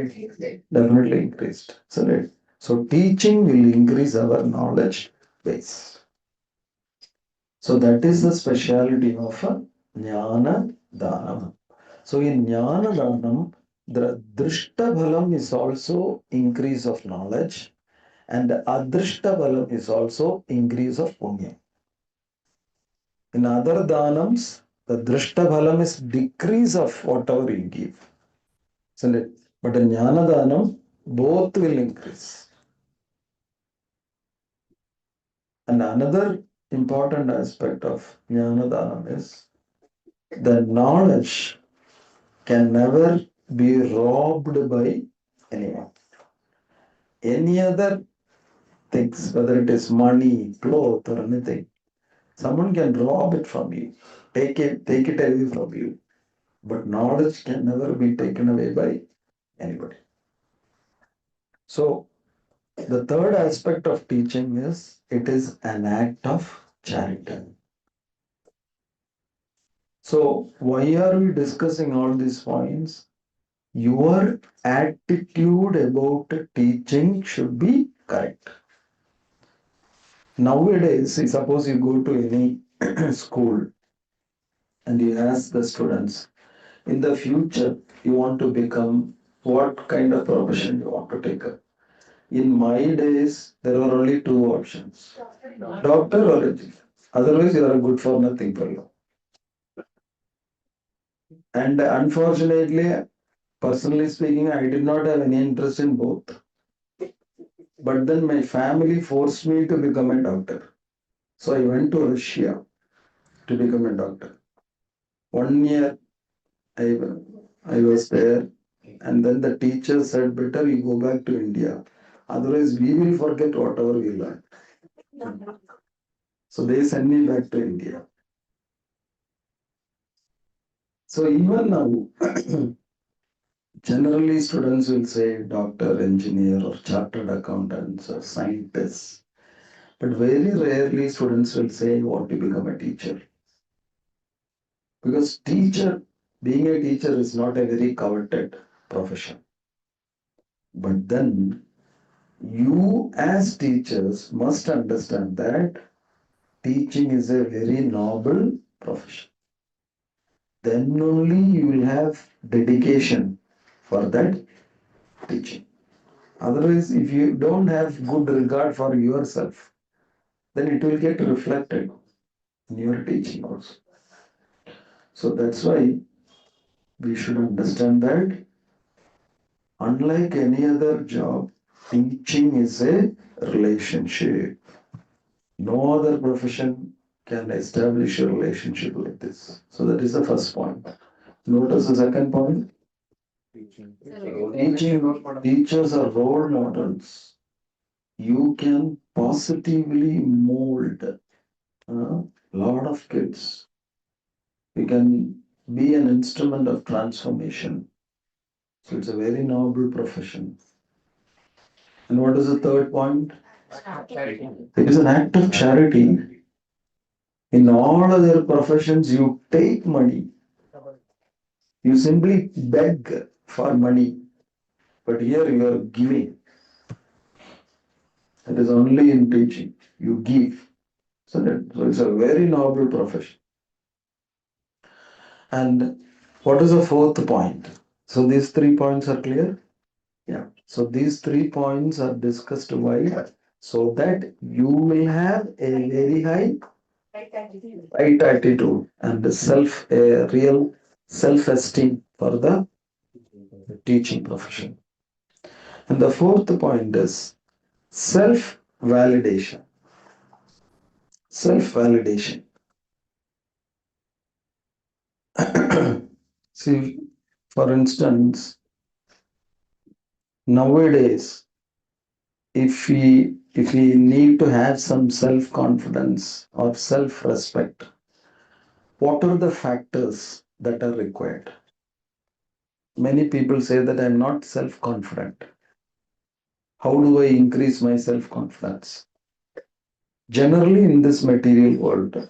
Definitely increased. So teaching will increase our knowledge base. So that is the speciality of a Jnana Dhanam. So in Jnana Dhanam, the Drishta Bhalam is also increase of knowledge, and the Adrishta Bhalam is also increase of Punya. In other Dhanams, the Drishta Bhalam is decrease of whatever you give. Isn't it? But in Jnana Dhanam, both will increase. And another important aspect of Jnana Dhanam is the knowledge can never be robbed by anyone. Any other things, whether it is money, cloth, or anything, someone can rob it from you, take it away from you. But knowledge can never be taken away by anybody. So the third aspect of teaching is it is an act of charity. So why are we discussing all these points? Your attitude about teaching should be correct. Nowadays, suppose you go to any school and you ask the students, in the future, you want to become what kind of profession you want to take up. In my days, there were only 2 options, doctor or engineer. Otherwise, you are good for nothing for you. And unfortunately, personally speaking, I did not have any interest in both. But then my family forced me to become a doctor. So I went to Russia to become a doctor. 1 year I was there, and then the teacher said, better you go back to India. Otherwise, we will forget whatever we learned. So they sent me back to India. So even now, generally students will say doctor, engineer, or chartered accountants or scientists. But very rarely students will say want to become a teacher. Because being a teacher is not a very coveted profession. But then you as teachers must understand that teaching is a very noble profession. Then only you will have dedication for that teaching. Otherwise, if you don't have good regard for yourself, then it will get reflected in your teaching also. So that's why we should understand that unlike any other job, teaching is a relationship. No other profession can establish a relationship like this. So that is the first point. Notice the second point. Teachers are role models. You can positively mold a lot of kids You can be an instrument of transformation. So it's a very noble profession. And what is the third point? It is an act of charity. In all other professions, you take money. You simply beg for money. But here you are giving. It is only in teaching. You give. So it's a very noble profession. And what is the fourth point? So these 3 points are clear? Yeah. So these 3 points are discussed why? So that you will have a very high right attitude and a real self-esteem for the teaching profession. And the fourth point is self-validation. Self-validation. See, for instance, nowadays, if we need to have some self-confidence or self-respect, what are the factors that are required? Many people say that I'm not self-confident. How do I increase my self-confidence? Generally, in this material world,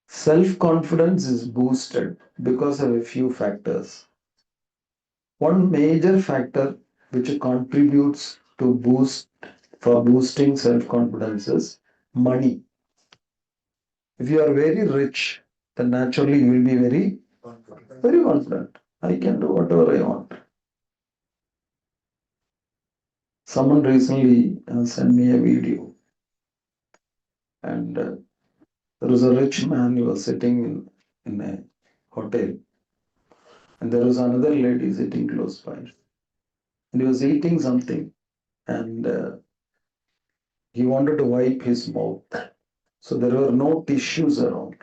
self-confidence is boosted because of a few factors. One major factor which contributes to boosting self-confidence is money. If you are very rich, then naturally you will be very confident. I can do whatever I want. Someone recently sent me a video, and there was a rich man who was sitting in a hotel, and there was another lady sitting close by, and he was eating something, and he wanted to wipe his mouth. So there were no tissues around.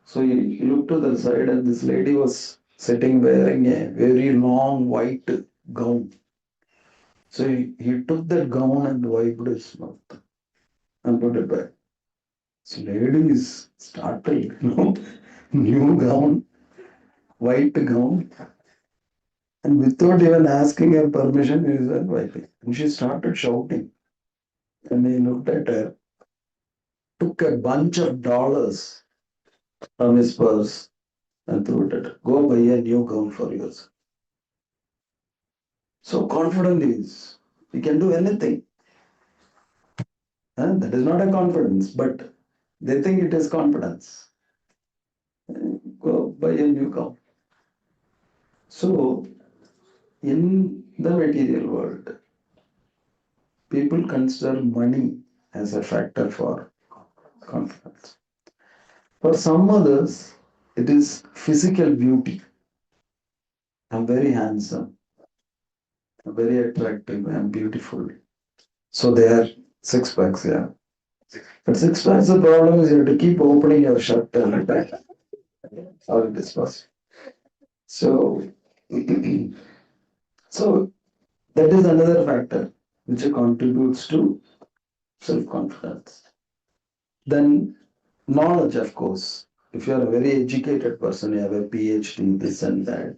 So he looked to the side, and this lady was sitting wearing a very long white gown. So he took that gown and wiped his mouth and put it back. So lady is startled, new gown, white gown, and without even asking her permission, he said wiping. And she started shouting. And he looked at her, took a bunch of dollars from his purse and threw it at her. Go buy a new gown for yourself. So confident is, he can do anything. That is not a confidence, but they think it is confidence. Go buy a new gown. So, in the material world, people consider money as a factor for confidence. For some others, it is physical beauty. I'm very handsome, I'm very attractive, I'm beautiful. So they are six packs, yeah. But six packs, the problem is you have to keep opening your shirt every time. How it is possible. So, so that is another factor which contributes to self-confidence. Then knowledge, of course. If you are a very educated person, you have a PhD, this and that,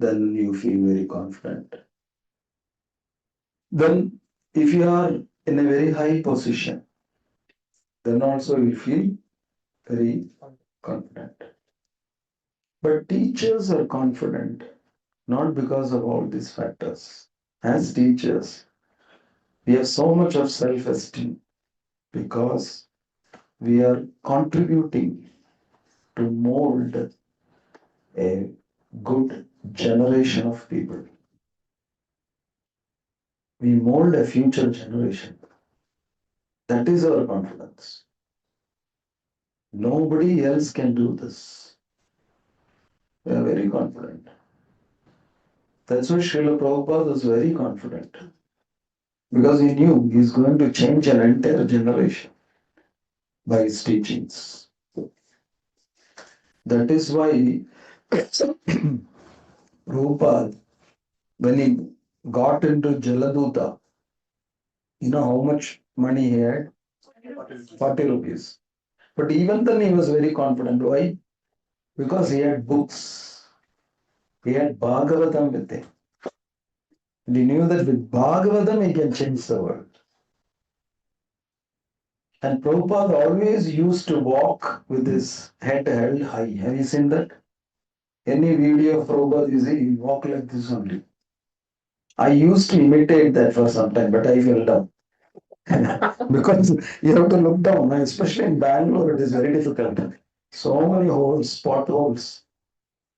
then you feel very confident. Then if you are in a very high position, then also you feel very confident. But teachers are confident not because of all these factors. As teachers, we have so much of self-esteem because we are contributing to mold a good generation of people. We mold a future generation. That is our confidence. Nobody else can do this. We are very confident. That's why Śrīla Prabhupāda was very confident. Because he knew he is going to change an entire generation by his teachings. That is why Prabhupada, when he got into Jaladuta, you know how much money he had? 40 rupees. But even then he was very confident. Why? Because he had books. He had Bhagavatam with him. And he knew that with Bhagavatam he can change the world. And Prabhupada always used to walk with his head held high. Have you seen that? Any video of Prabhupada, you see, he walk like this only. I used to imitate that for some time, but I fell down. Because you have to look down, especially in Bangalore, it is very difficult. So many holes, potholes.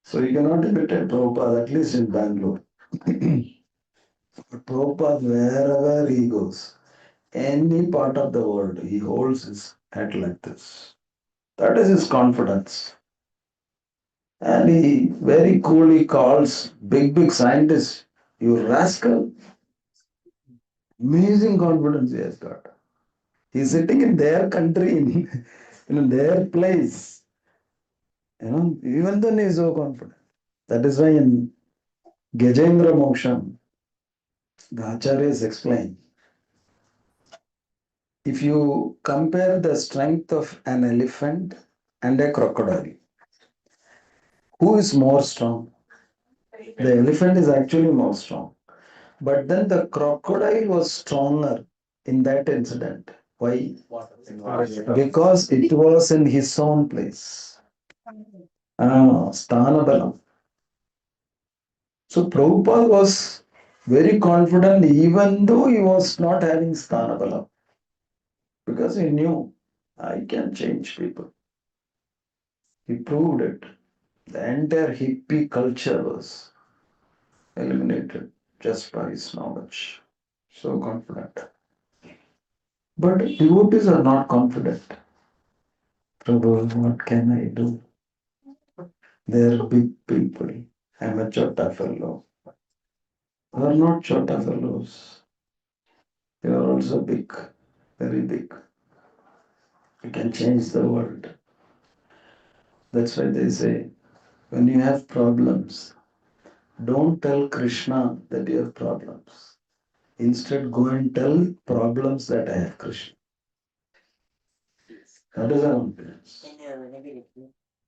So you cannot imitate Prabhupada, at least in Bangalore. But Prabhupada, wherever he goes, any part of the world, he holds his head like this. That is his confidence. And he very coolly calls big scientists, you rascal. Amazing confidence he has got. He's sitting in their country, in their place. Even then he is so confident. That is why in Gajendra Moksham, the ācāryas explain, if you compare the strength of an elephant and a crocodile, who is more strong? The elephant is actually more strong. But then the crocodile was stronger in that incident. Why? Because it was in his own place. Sthana balam. So Prabhupada was very confident even though he was not having sthana balam. Because he knew, I can change people. He proved it. The entire hippie culture was eliminated just by his knowledge. So confident. But devotees are not confident. Prabhu, what can I do? They are big people. I am a chota fellow. They are not chota fellows. They are also big, very big. You can change the world. That's why they say, when you have problems, don't tell Krishna that you have problems. Instead, go and tell problems that I have Krishna. That is our confidence.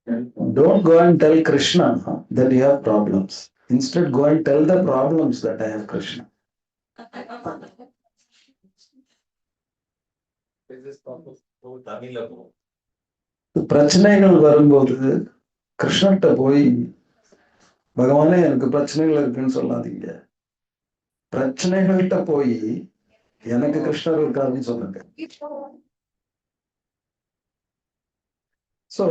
Don't go and tell Krishna that you have problems. Instead, go and tell the problems that I have Krishna. பிரச்சனைகள் வரும்போது கிருஷ்ணர்கிட்ட போய் பகவானே எனக்கு பிரச்சனைகள் இருக்குன்னு சொல்லாதீங்க. பிரச்சனைகள்கிட்ட போய் எனக்கு கிருஷ்ணர் இருக்காருன்னு சொல்லுங்க. So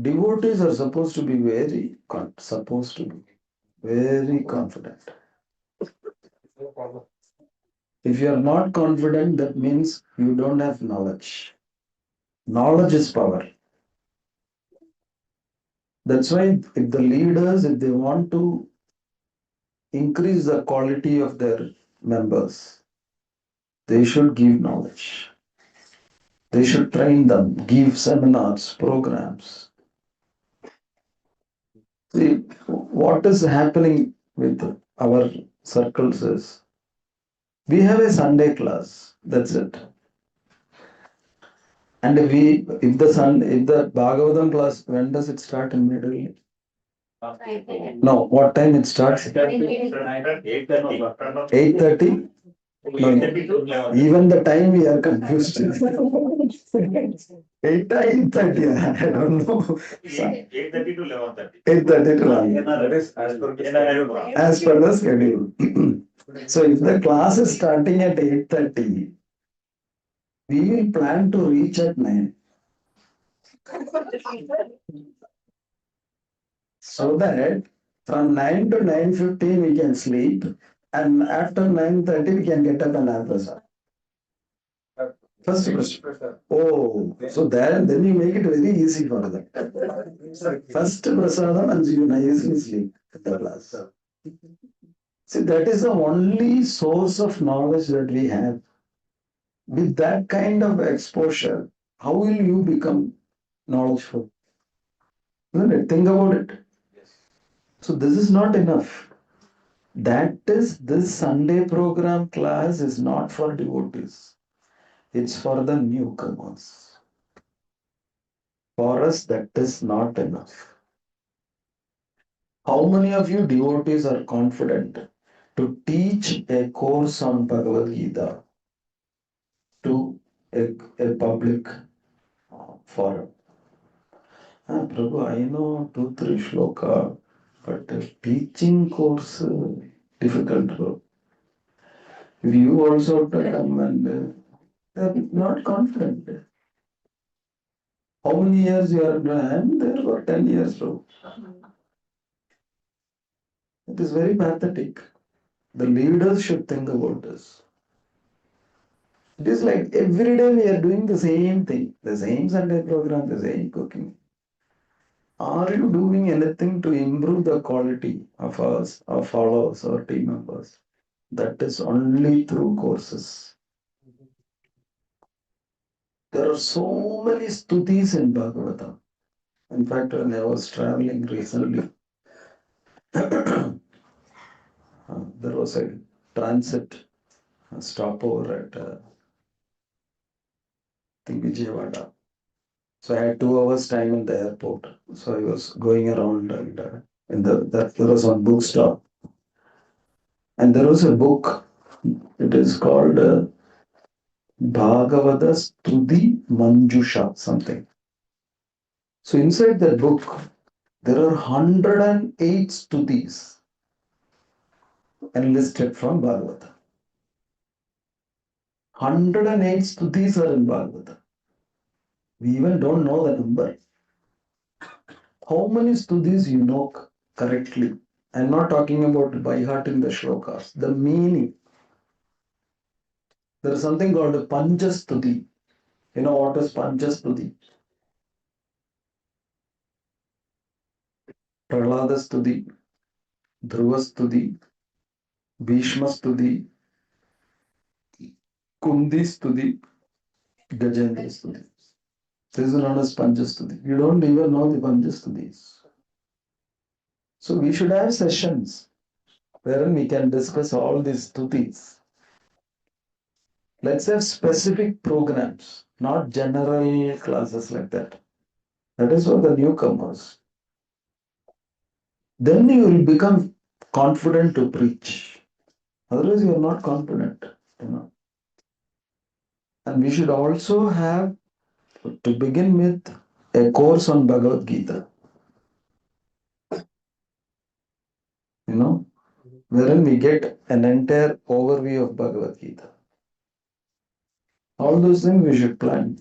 devotees are supposed to be very confident. If you are not confident, that means you don't have knowledge. Knowledge is power. That's why if the leaders, if they want to increase the quality of their members, they should give knowledge. They should train them, give seminars, programs. See, what is happening with our circles is, we have a Sunday class, that's it. And if the Bhagavatam class, when does it start in middle? No, what time it starts? 8:30? No, even the time we are confused. 8:30, I don't know. 8:30 to 11:30. 8:30 to 11:30. That is As per the schedule. So if the class is starting at 8:30, we will plan to reach at 9. So that from 9 to 9:15 we can sleep, and after 9:30 we can get up and have prasad. First prasad. Oh, so then you make it very easy for them. First prasadam and you nicely sleep at the class. See, that is the only source of knowledge that we have. With that kind of exposure, how will you become knowledgeful? Isn't it? Think about it. So this is not enough. This Sunday program class is not for devotees. It's for the newcomers. For us, that is not enough. How many of you devotees are confident to teach a course on Bhagavad Gita to a public forum? Prabhu, I know 2-3 shloka, but the teaching course difficult. Bro. If you also have to come and they're not confident. How many years you are doing? I'm there for 10 years, bro. It is very pathetic. The leaders should think about this. It is like every day we are doing the same thing, the same Sunday program, the same cooking. Are you doing anything to improve the quality of us, our followers, or team members? That is only through courses. There are so many stutis in Bhagavatam. In fact, when I was traveling recently, there was a transit stopover at I think Vijayawada. So I had 2 hours time in the airport. So I was going around and there was one bookstore. And there was a book. It is called Bhagavata Stuti Manjusha something. So inside that book, there are 108 stutis enlisted from Bhagavata. 108 stutis are in Bhagavata. We even don't know the number. How many stutis you know correctly? I'm not talking about by hearting the shlokas, the meaning. There is something called a Panchastuti. You know what is Panchastuti? Prahlada Stuti, Dhruva Stuti, Bhishma Stuti, Kundi Stuti, Gajendra Stuti. This is known as Panchastuti. You don't even know the Panchastutis. So we should have sessions wherein we can discuss all these stutis. Let's have specific programs, not general classes like that. That is for the newcomers. Then you will become confident to preach. Otherwise, you are not confident, you know. And we should also have, to begin with, a course on Bhagavad Gita. You know, wherein we get an entire overview of Bhagavad Gita. All those things we should plan.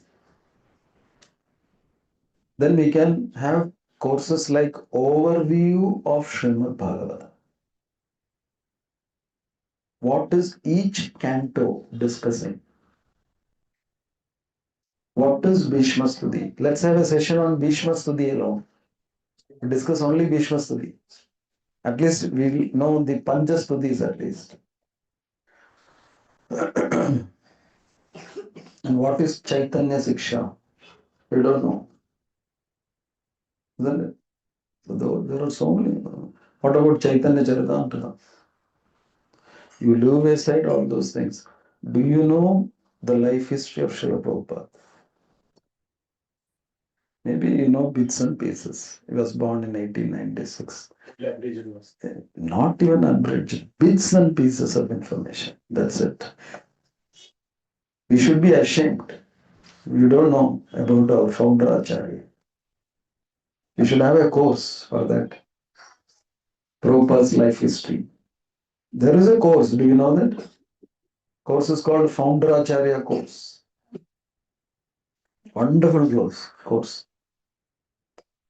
Then we can have courses like overview of Śrīmad-Bhāgavatam. What is each canto discussing? What is Bhishma Stuti? Let's have a session on Bhishma Stuti alone. We discuss only Bhishma Stuti. At least we know the Pancha Stutis at least. And what is Chaitanya Siksha? We don't know. Isn't it? So there are so many. What about Chaitanya Charitamrita? You leave aside all those things. Do you know the life history of Śrīla Prabhupāda? Maybe you know bits and pieces. He was born in 1896. Not even unbridged. Bits and pieces of information. That's it. We should be ashamed. You don't know about our founder ācārya. You should have a course for that. Prabhupada's life history. There is a course. Do you know that? Course is called Founder ācārya course. Wonderful course.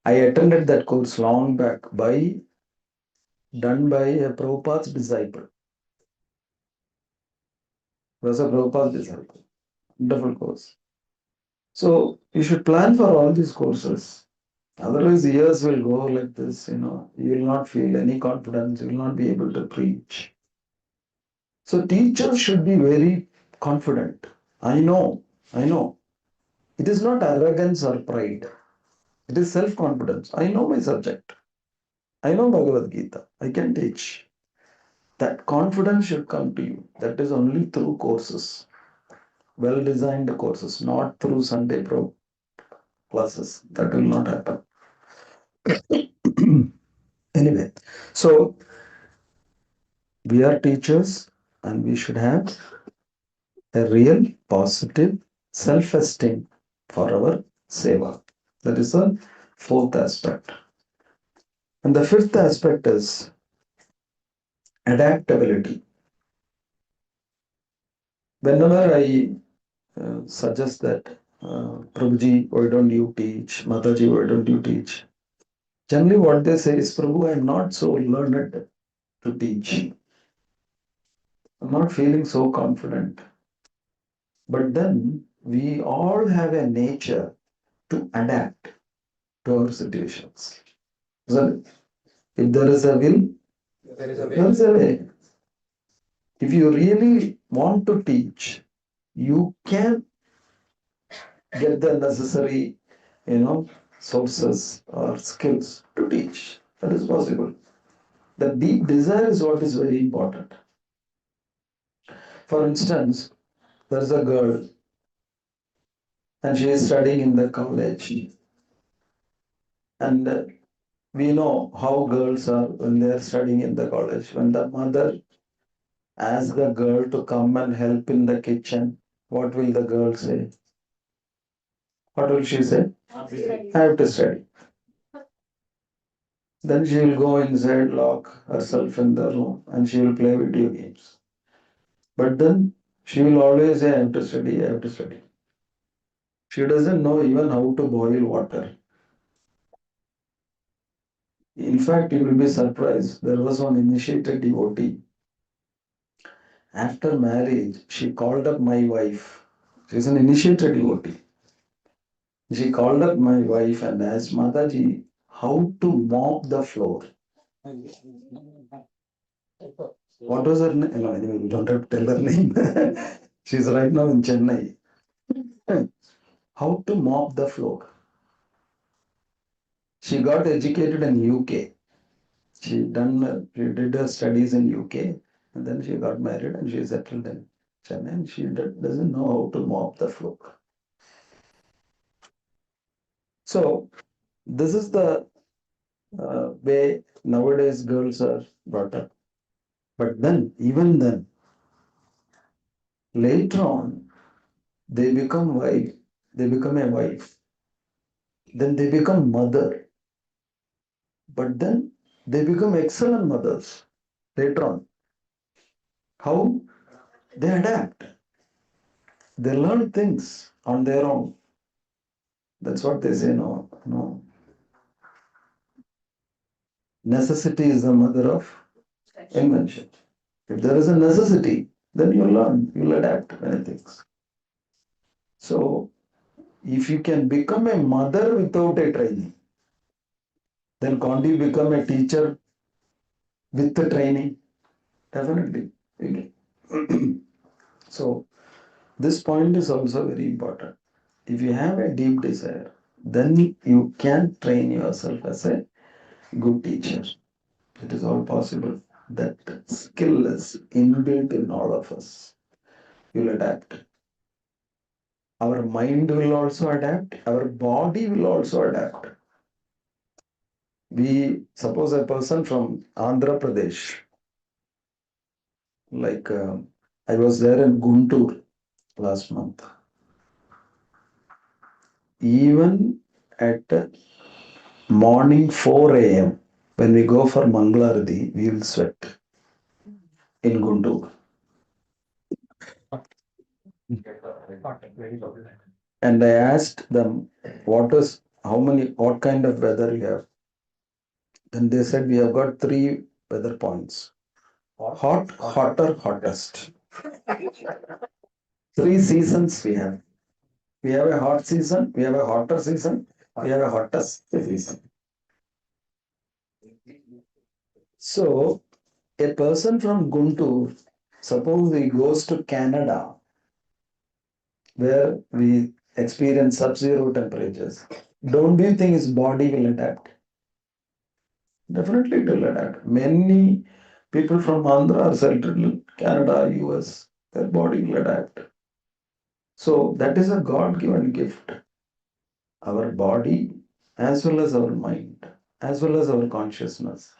I attended that course long back done by a Prabhupada's disciple. He was a Prabhupada's disciple. Wonderful course. So you should plan for all these courses. Otherwise, years will go like this, you know. You will not feel any confidence. You will not be able to preach. So teachers should be very confident. I know. It is not arrogance or pride. It is self-confidence. I know my subject. I know Bhagavad Gita. I can teach. That confidence should come to you. That is only through courses. Well-designed courses, not through Sunday Pro classes. That will not happen. Anyway, So we are teachers and we should have a real positive self-esteem for our seva. That is the fourth aspect. And the fifth aspect is adaptability. Whenever I suggest that, Prabhuji, why don't you teach? Mataji, why don't you teach? Generally, what they say is, Prabhu, I'm not so learned to teach. I'm not feeling so confident. But then we all have a nature to adapt to our situations. So if there is a will, there is a way. If you really want to teach, you can get the necessary, sources or skills to teach. That is possible. The deep desire is what is very important. For instance, there is a girl and she is studying in the college. And we know how girls are when they are studying in the college. When the mother asks the girl to come and help in the kitchen, what will the girl say? What will she say? I have to study. Then she will go inside, lock herself in the room, and she will play video games. But then she will always say, I have to study, I have to study. She doesn't know even how to boil water. In fact, you will be surprised. There was one initiated devotee. After marriage, she called up my wife. She's an initiated devotee. She called up my wife and asked Mataji how to mop the floor. What was her name? No, anyway, we don't have to tell her name. She's right now in Chennai. How to mop the floor. She got educated in UK. She did her studies in UK, and then she got married and she settled in Chennai. And she doesn't know how to mop the floor. So this is the way nowadays girls are brought up. But then, even then, later on, they become wife. They become a wife. Then they become mother. But then they become excellent mothers later on. How? They adapt. They learn things on their own. That's what they say, no. Necessity is the mother of invention. If there is a necessity, then you learn, you'll adapt many things. So, if you can become a mother without a training, then can't you become a teacher with the training? Definitely. So, this point is also very important. If you have a deep desire, then you can train yourself as a good teacher. It is all possible. That skill is inbuilt in all of us. You'll adapt. Our mind will also adapt. Our body will also adapt. We suppose a person from Andhra Pradesh, like I was there in Guntur last month. Even at morning 4 a.m., when we go for Mangalarati, we will sweat in Guntur. And I asked them, what kind of weather you have? Then they said, we have got 3 weather points. Hot, hotter, hottest. 3 seasons we have. We have a hot season, we have a hotter season, we have a hottest season. So, a person from Guntur, suppose he goes to Canada, where we experience sub-zero temperatures, don't you think his body will adapt? Definitely it will adapt. Many people from Andhra are settled in Canada, US, their body will adapt. So that is a God-given gift. Our body, as well as our mind, as well as our consciousness,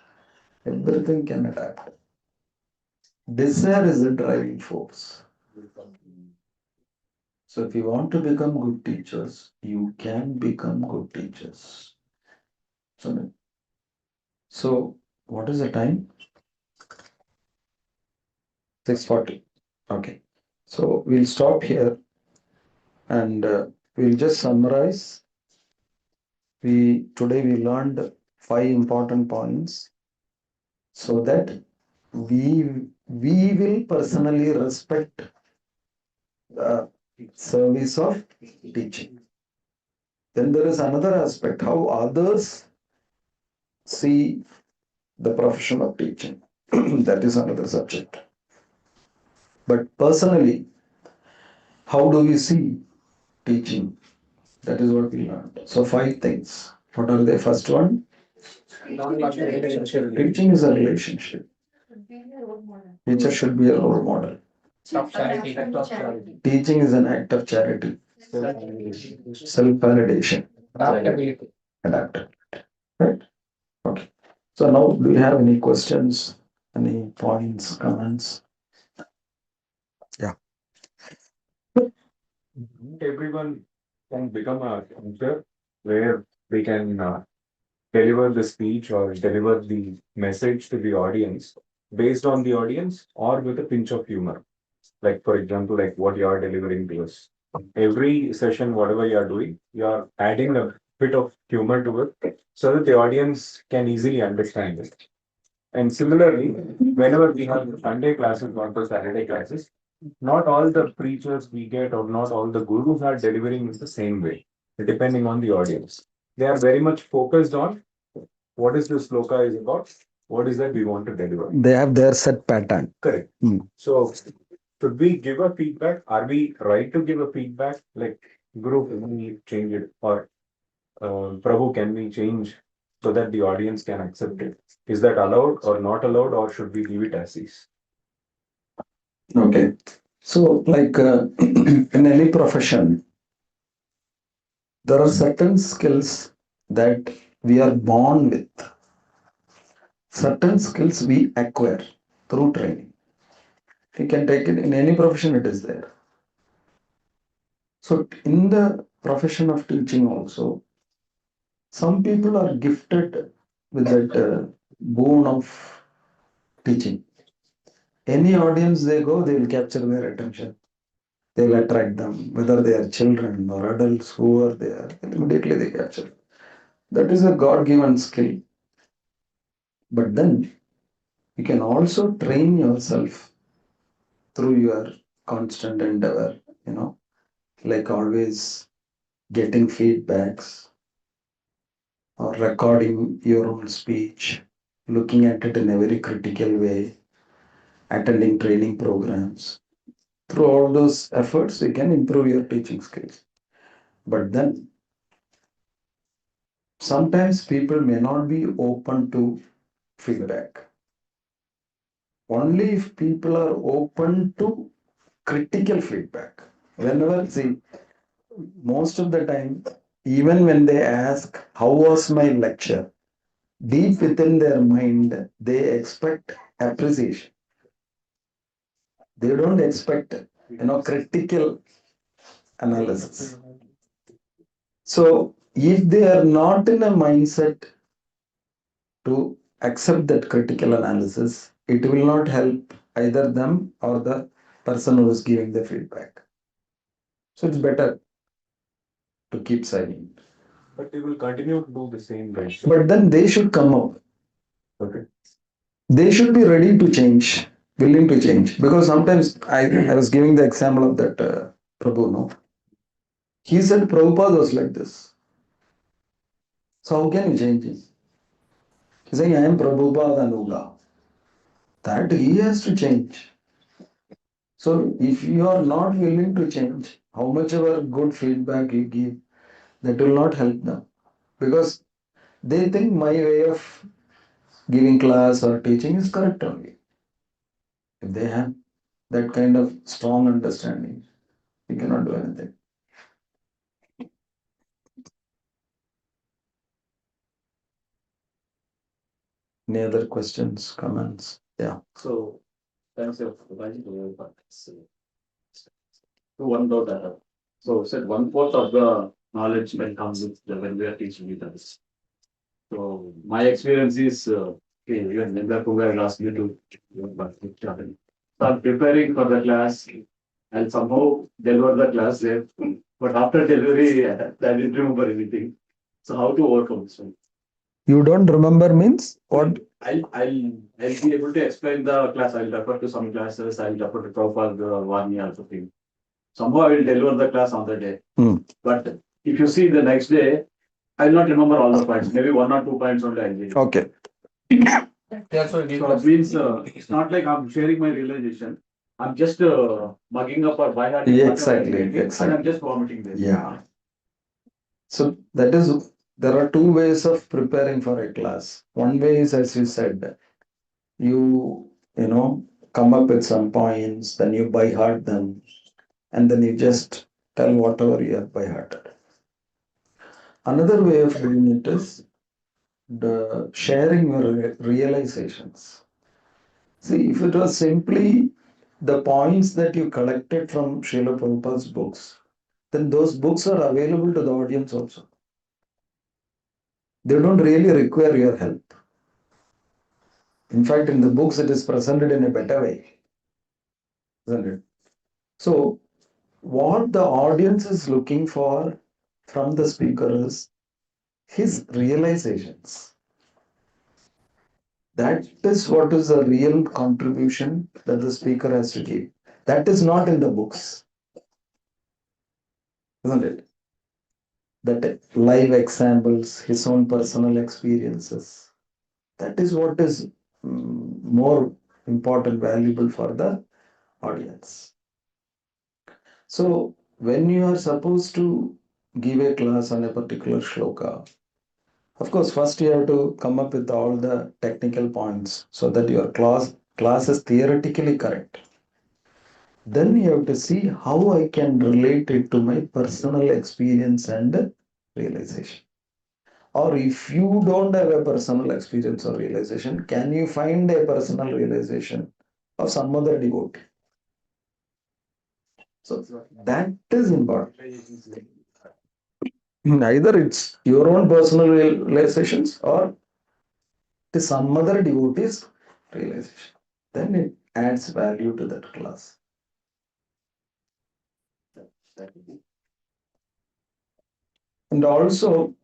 Everything can adapt. Desire is the driving force. So if you want to become good teachers, you can become good teachers. So what is the time? 6:40. Okay. So we'll stop here and we'll just summarize. Today we learned 5 important points so that we will personally respect the service of teaching. Then there is another aspect, how others see the profession of teaching. That is another subject. But personally, how do we see teaching? That is what we learned. So 5 things. What are they? First one? Teaching is a relationship. Teacher should be a role model. Teaching is an act of charity. Self-validation. Adaptability. Right? Okay. So now, do you have any questions? Any points, comments? Yeah. Everyone can become a teacher where they can deliver the speech or deliver the message to the audience based on the audience or with a pinch of humor. Like, for example, like what you are delivering to us. Every session, whatever you are doing, you are adding a bit of humor to it so that the audience can easily understand it. And similarly, whenever we have Sunday classes, not the Saturday classes, not all the preachers we get or not all the gurus are delivering in the same way, depending on the audience. They are very much focused on what is the sloka is about, what is that we want to deliver. They have their set pattern. Correct. So, should we give a feedback? Are we right to give a feedback? Like, Guru, can we change it? Or Prabhu, can we change so that the audience can accept it? Is that allowed or not allowed, or should we leave it as is? Okay. So, like in any profession, there are certain skills that we are born with. Certain skills we acquire through training. You can take it in any profession, it is there. So, in the profession of teaching also, some people are gifted with that boon of teaching. Any audience they go, they will capture their attention. They will attract them, whether they are children or adults, who are there, immediately they capture. That is a God-given skill. But then you can also train yourself through your constant endeavor, like always getting feedbacks or recording your own speech, looking at it in a very critical way, attending training programs. Through all those efforts, you can improve your teaching skills. But then sometimes people may not be open to feedback. Only if people are open to critical feedback. Whenever, see, most of the time, even when they ask, how was my lecture? Deep within their mind, they expect appreciation. They don't expect, critical analysis. So, if they are not in a mindset to accept that critical analysis, it will not help either them or the person who is giving the feedback. So, it's better to keep silent. But they will continue to do the same way. But then they should come up. Okay. They should be ready to change, willing to change. Because sometimes I was giving the example of that Prabhu, no? He said Prabhupada was like this. So how can you change it? He's saying, I am Prabhupada Nuga. That he has to change. So if you are not willing to change, how much ever good feedback you give, that will not help them. Because they think my way of giving class or teaching is correct only. If they have that kind of strong understanding, you cannot do anything. Any other questions, comments? Yeah. So, thanks for Balaji. One doubt I have. So, said 1/4 of the knowledge when comes with when we are teaching with others. So, my experience is, even Sundar Prabhupāda asked me to so I'm preparing for the class and somehow deliver the class there. But after delivery, I didn't remember anything. So, how to overcome this one? You don't remember means what? I'll be able to explain the class. I'll refer to some classes. I'll refer to Prabhupada, one or something. Somehow I will deliver the class on the day. But if you see the next day, I'll not remember all the points. Maybe 1 or 2 points only I'll remember. Okay. So it means it's not like I'm sharing my realization. I'm just mugging up or by heart. Yeah, exactly. And I'm just vomiting this. Yeah. So that is, there are two ways of preparing for a class. One way is, as you said, you come up with some points, then you by heart them, and then you just tell whatever you have by hearted. Another way of doing it is the sharing your realizations. See, if it was simply the points that you collected from Śrīla Prabhupāda's books, then those books are available to the audience also. They don't really require your help. In fact, in the books, it is presented in a better way, isn't it? So, what the audience is looking for from the speaker is his realizations. That is what is the real contribution that the speaker has to give. That is not in the books, isn't it? That live examples, his own personal experiences. That is what is more important, valuable for the audience. So, when you are supposed to give a class on a particular shloka, of course, first you have to come up with all the technical points so that your class is theoretically correct. Then you have to see how I can relate it to my personal experience and realization. Or if you don't have a personal experience or realization, can you find a personal realization of some other devotee? So that is important. Either it's your own personal realizations or it is some other devotee's realization. Then it adds value to that class. And also,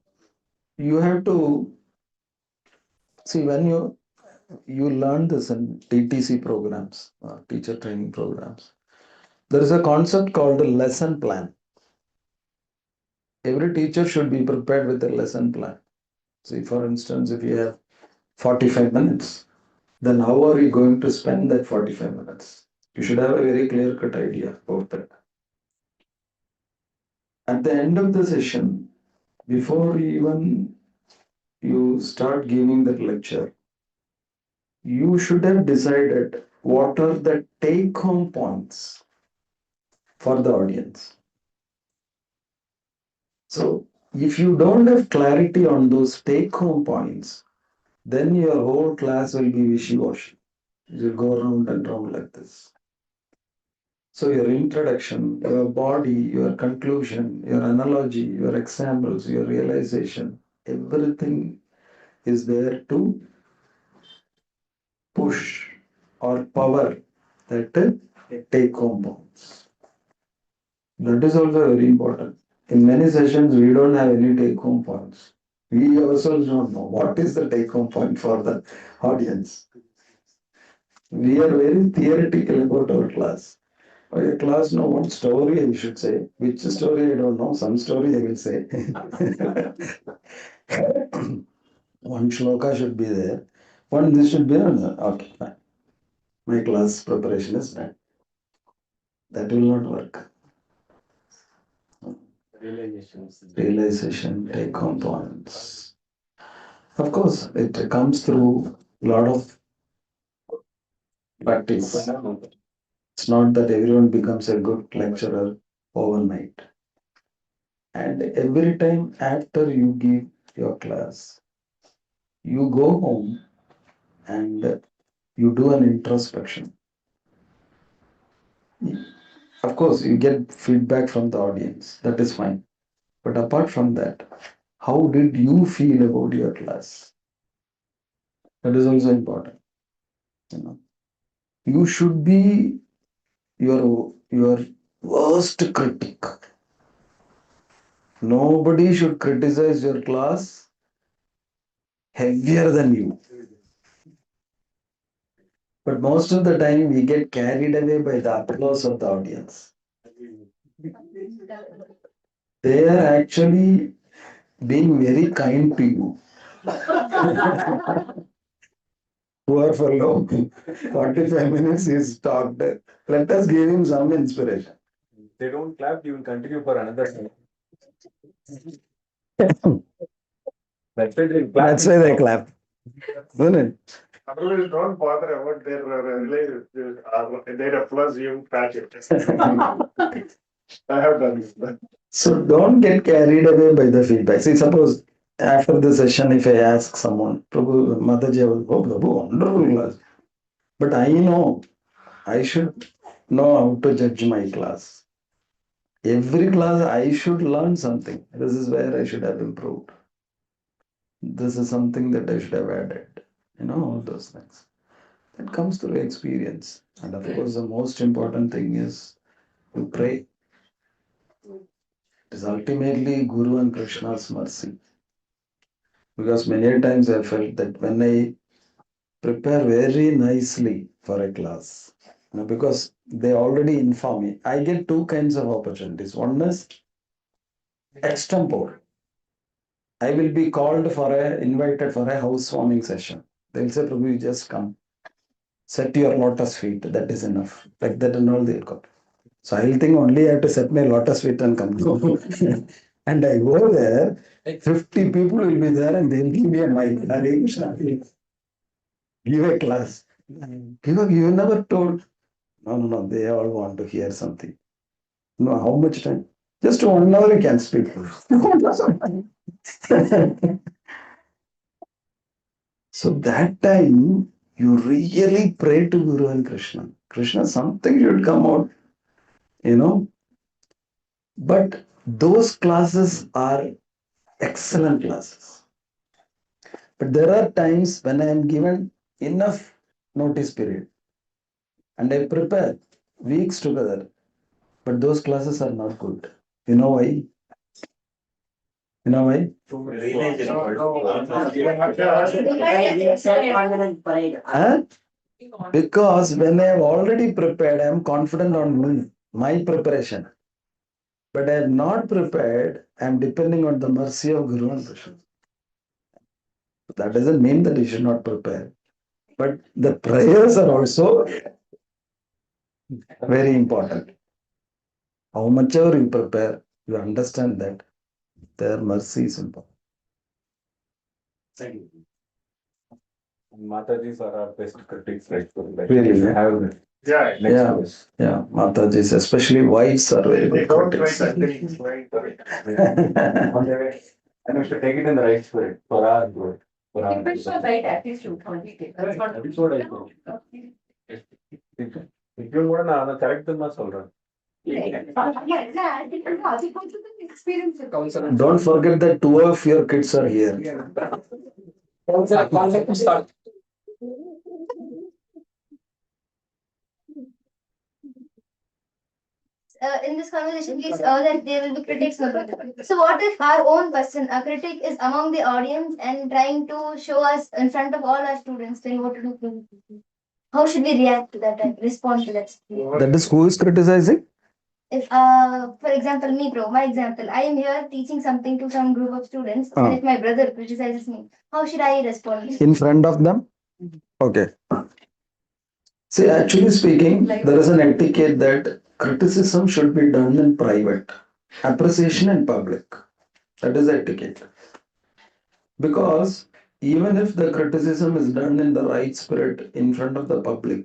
you have to see when you learn this in TTC programs, teacher training programs. There is a concept called a lesson plan. Every teacher should be prepared with a lesson plan. See, for instance, if you have 45 minutes, then how are you going to spend that 45 minutes? You should have a very clear-cut idea about that. At the end of the session, before even you start giving that lecture, you should have decided what are the take-home points for the audience. So, if you don't have clarity on those take-home points, then your whole class will be wishy-washy. You go round and round like this. So your introduction, your body, your conclusion, your analogy, your examples, your realization, everything is there to push or power that take-home points. That is also very important. In many sessions, we don't have any take-home points. We ourselves don't know what is the take-home point for the audience. We are very theoretical about our class. A class know what story I should say. Which story I don't know. Some story I will say. One shloka should be there. One this should be another. Okay, fine. My class preparation is done. That will not work. Realization, take home points. Of course, it comes through a lot of practice. It's not that everyone becomes a good lecturer overnight. And every time after you give your class, you go home and you do an introspection. Of course, you get feedback from the audience. That is fine. But apart from that, how did you feel about your class? That is also important. You should be your worst critic. Nobody should criticize your class heavier than you. But most of the time we get carried away by the applause of the audience. They are actually being very kind to you. Poor fellow, 45 minutes he's talked. Let us give him some inspiration. They don't clap, you will continue for another second. That's why they clap. That's why they clap. Isn't it? Otherwise, don't bother about their applause, you patch it. I have done this. So don't get carried away by the feedback. See, suppose after the session, if I ask someone, Prabhu, Mataji, oh, Prabhu, wonderful class. But I know I should know how to judge my class. Every class I should learn something. This is where I should have improved. This is something that I should have added. All those things. It comes through experience. And of course, the most important thing is to pray. It is ultimately Guru and Krishna's mercy. Because many times I felt that when I prepare very nicely for a class, because they already inform me, I get two kinds of opportunities. One is extempore. I will be invited for a housewarming session. They'll say, Prabhu, you just come. Set your lotus feet. That is enough. Like that and all they'll come. So I'll think only I have to set my lotus feet and come. And I go there, 50 people will be there and they'll give me a mic. Hare Krishna. Give a class. You never told. No, they all want to hear something. No, how much time? Just 1 hour you can speak. So that time, you really pray to Guru and Krishna. Krishna, something should come out, But those classes are excellent classes. But there are times when I am given enough notice period and I prepare weeks together, but those classes are not good. You know why? Huh? Because when I have already prepared, I am confident on my preparation. But I am not prepared, I am depending on the mercy of Guru and Krishna. That doesn't mean that you should not prepare. But the prayers are also very important. How much ever you prepare, you understand that their mercy is important. Thank you. Matajis are our best critics, right? Really? Yeah. Matajis, especially wives, are very good critics. And we should take it in the right spirit for our good. Depends on right attitude. That's what I know. If கூட நான் correct தான் சொல்றேன். Don't forget that 2 of your kids are here. In this conversation, we saw that there will be critics. So what if our own person, a critic, is among the audience and trying to show us in front of all our students, then what to do? How should we react to that and respond to that? That is who is criticizing? If, for example, my example, I am here teaching something to some group of students, and if my brother criticizes me, how should I respond? In front of them? Okay. See, actually speaking, there is an etiquette that criticism should be done in private, appreciation in public. That is etiquette. Because even if the criticism is done in the right spirit in front of the public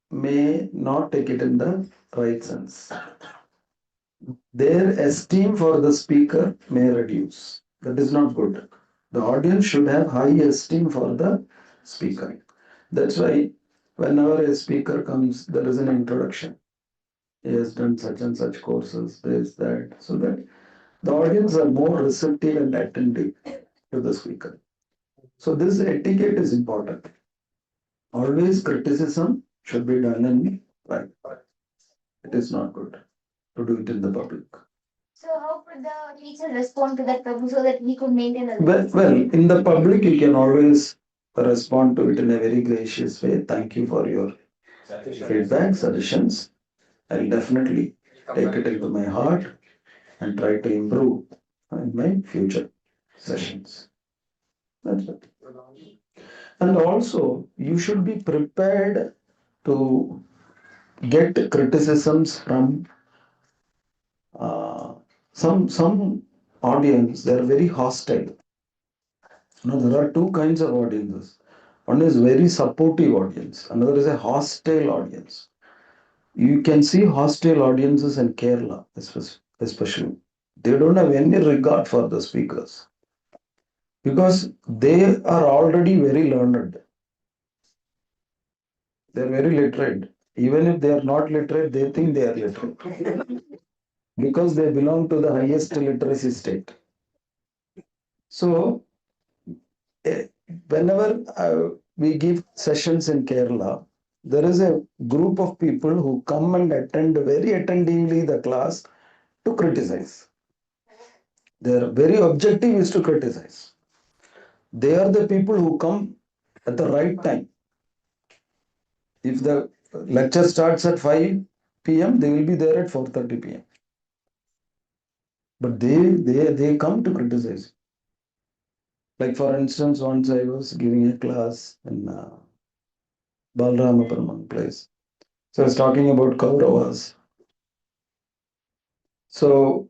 may not take it in the right sense. Their esteem for the speaker may reduce. That is not good. The audience should have high esteem for the speaker. That's why whenever a speaker comes, there is an introduction. He has done such and such courses, this, that, so that the audience are more receptive and attentive to the speaker. So this etiquette is important. Always criticism should be done in private. It is not good to do it in the public. So how could the teacher respond to that Prabhu so that he could maintain a Well, in the public, you can always respond to it in a very gracious way. Thank you for your feedback, suggestions. I'll definitely take it into my heart and try to improve in my future sessions. That's it. And also, you should be prepared to get criticisms from some audience. They are very hostile. Now, there are two kinds of audiences. One is very supportive audience. Another is a hostile audience. You can see hostile audiences in Kerala, especially. They don't have any regard for the speakers because they are already very learned. They are very literate. Even if they are not literate, they think they are literate because they belong to the highest literacy state. So, whenever we give sessions in Kerala, there is a group of people who come and attend very attentively the class to criticize. Their very objective is to criticize. They are the people who come at the right time. If the lecture starts at 5 p.m., they will be there at 4:30 p.m. But they come to criticize. Like for instance, once I was giving a class in Balaramapuram place. So I was talking about Kauravas. So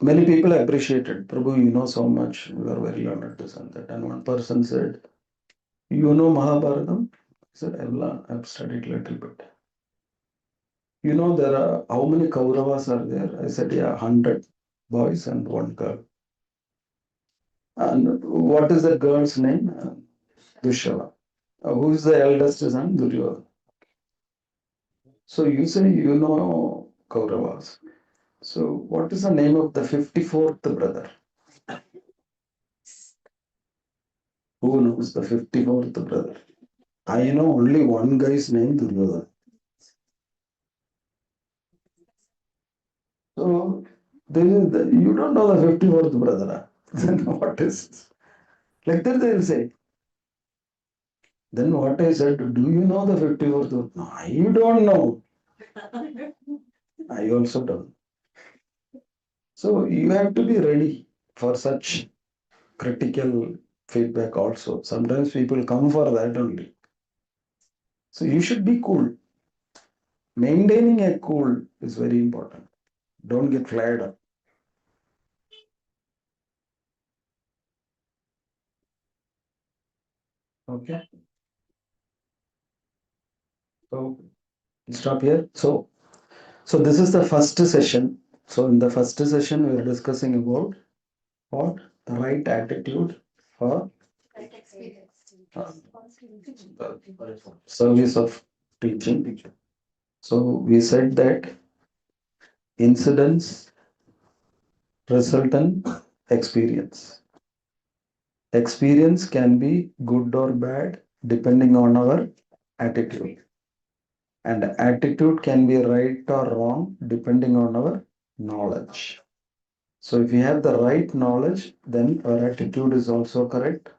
many people appreciated, Prabhu, you know so much, you are very learned, this and that. And one person said, you know Mahabharatam? I said, I've studied a little bit. You know, there are, how many Kauravas are there? I said, yeah, 100 boys and one girl. And what is the girl's name? Dushala. Who is the eldest son? Duryodhana. So you say you know Kauravas. So what is the name of the 54th brother? Who knows the 54th brother? I know only one guy's name, Duryodhana. So you don't know the 54th brother. Then what is? Like that they will say. Then what I said, do you know the 54th? No, you don't know. I also don't. So you have to be ready for such critical feedback also. Sometimes people come for that only. So you should be cool. Maintaining a cool is very important. Don't get flared up. Okay. So stop here. So this is the first session. So in the first session, we are discussing about what? The right attitude for service of teaching. So we said that incidents result in experience. Experience can be good or bad depending on our attitude. And attitude can be right or wrong depending on our knowledge. So if we have the right knowledge, then our attitude is also correct.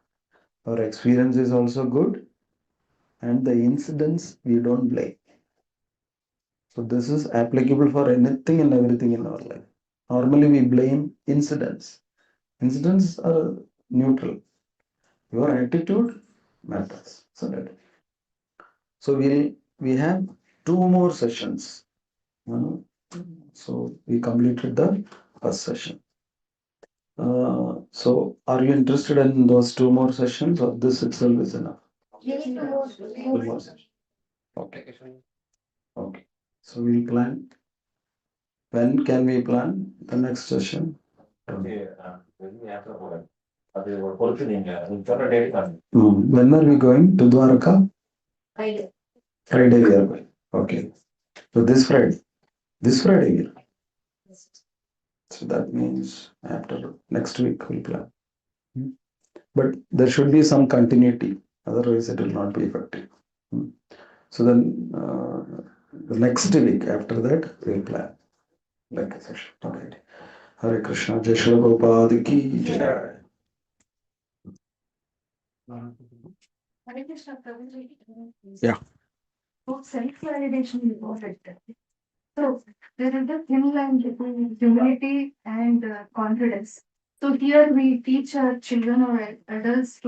Our experience is also good. And the incidents we don't blame. So this is applicable for anything and everything in our life. Normally we blame incidents. Incidents are neutral. Your attitude matters. So we have two more sessions. So we completed the first session. So are you interested in those two more sessions or this itself is enough? Two more sessions. Okay. Okay. So we'll plan. When can we plan the next session? When are we going to Dwaraka? Friday. Friday we are going. Okay. So this Friday we are. So that means after next week we'll plan. But there should be some continuity, otherwise it will not be effective. So then the next week after that we'll plan like a session. Okay. Hare Krishna, Jai Śrīla Prabhupāda ki Jai. Hare Krishna, Prabhuji. Yeah. So self-validation is important. So there is a thin line between humility and confidence. So here we teach our children or adults to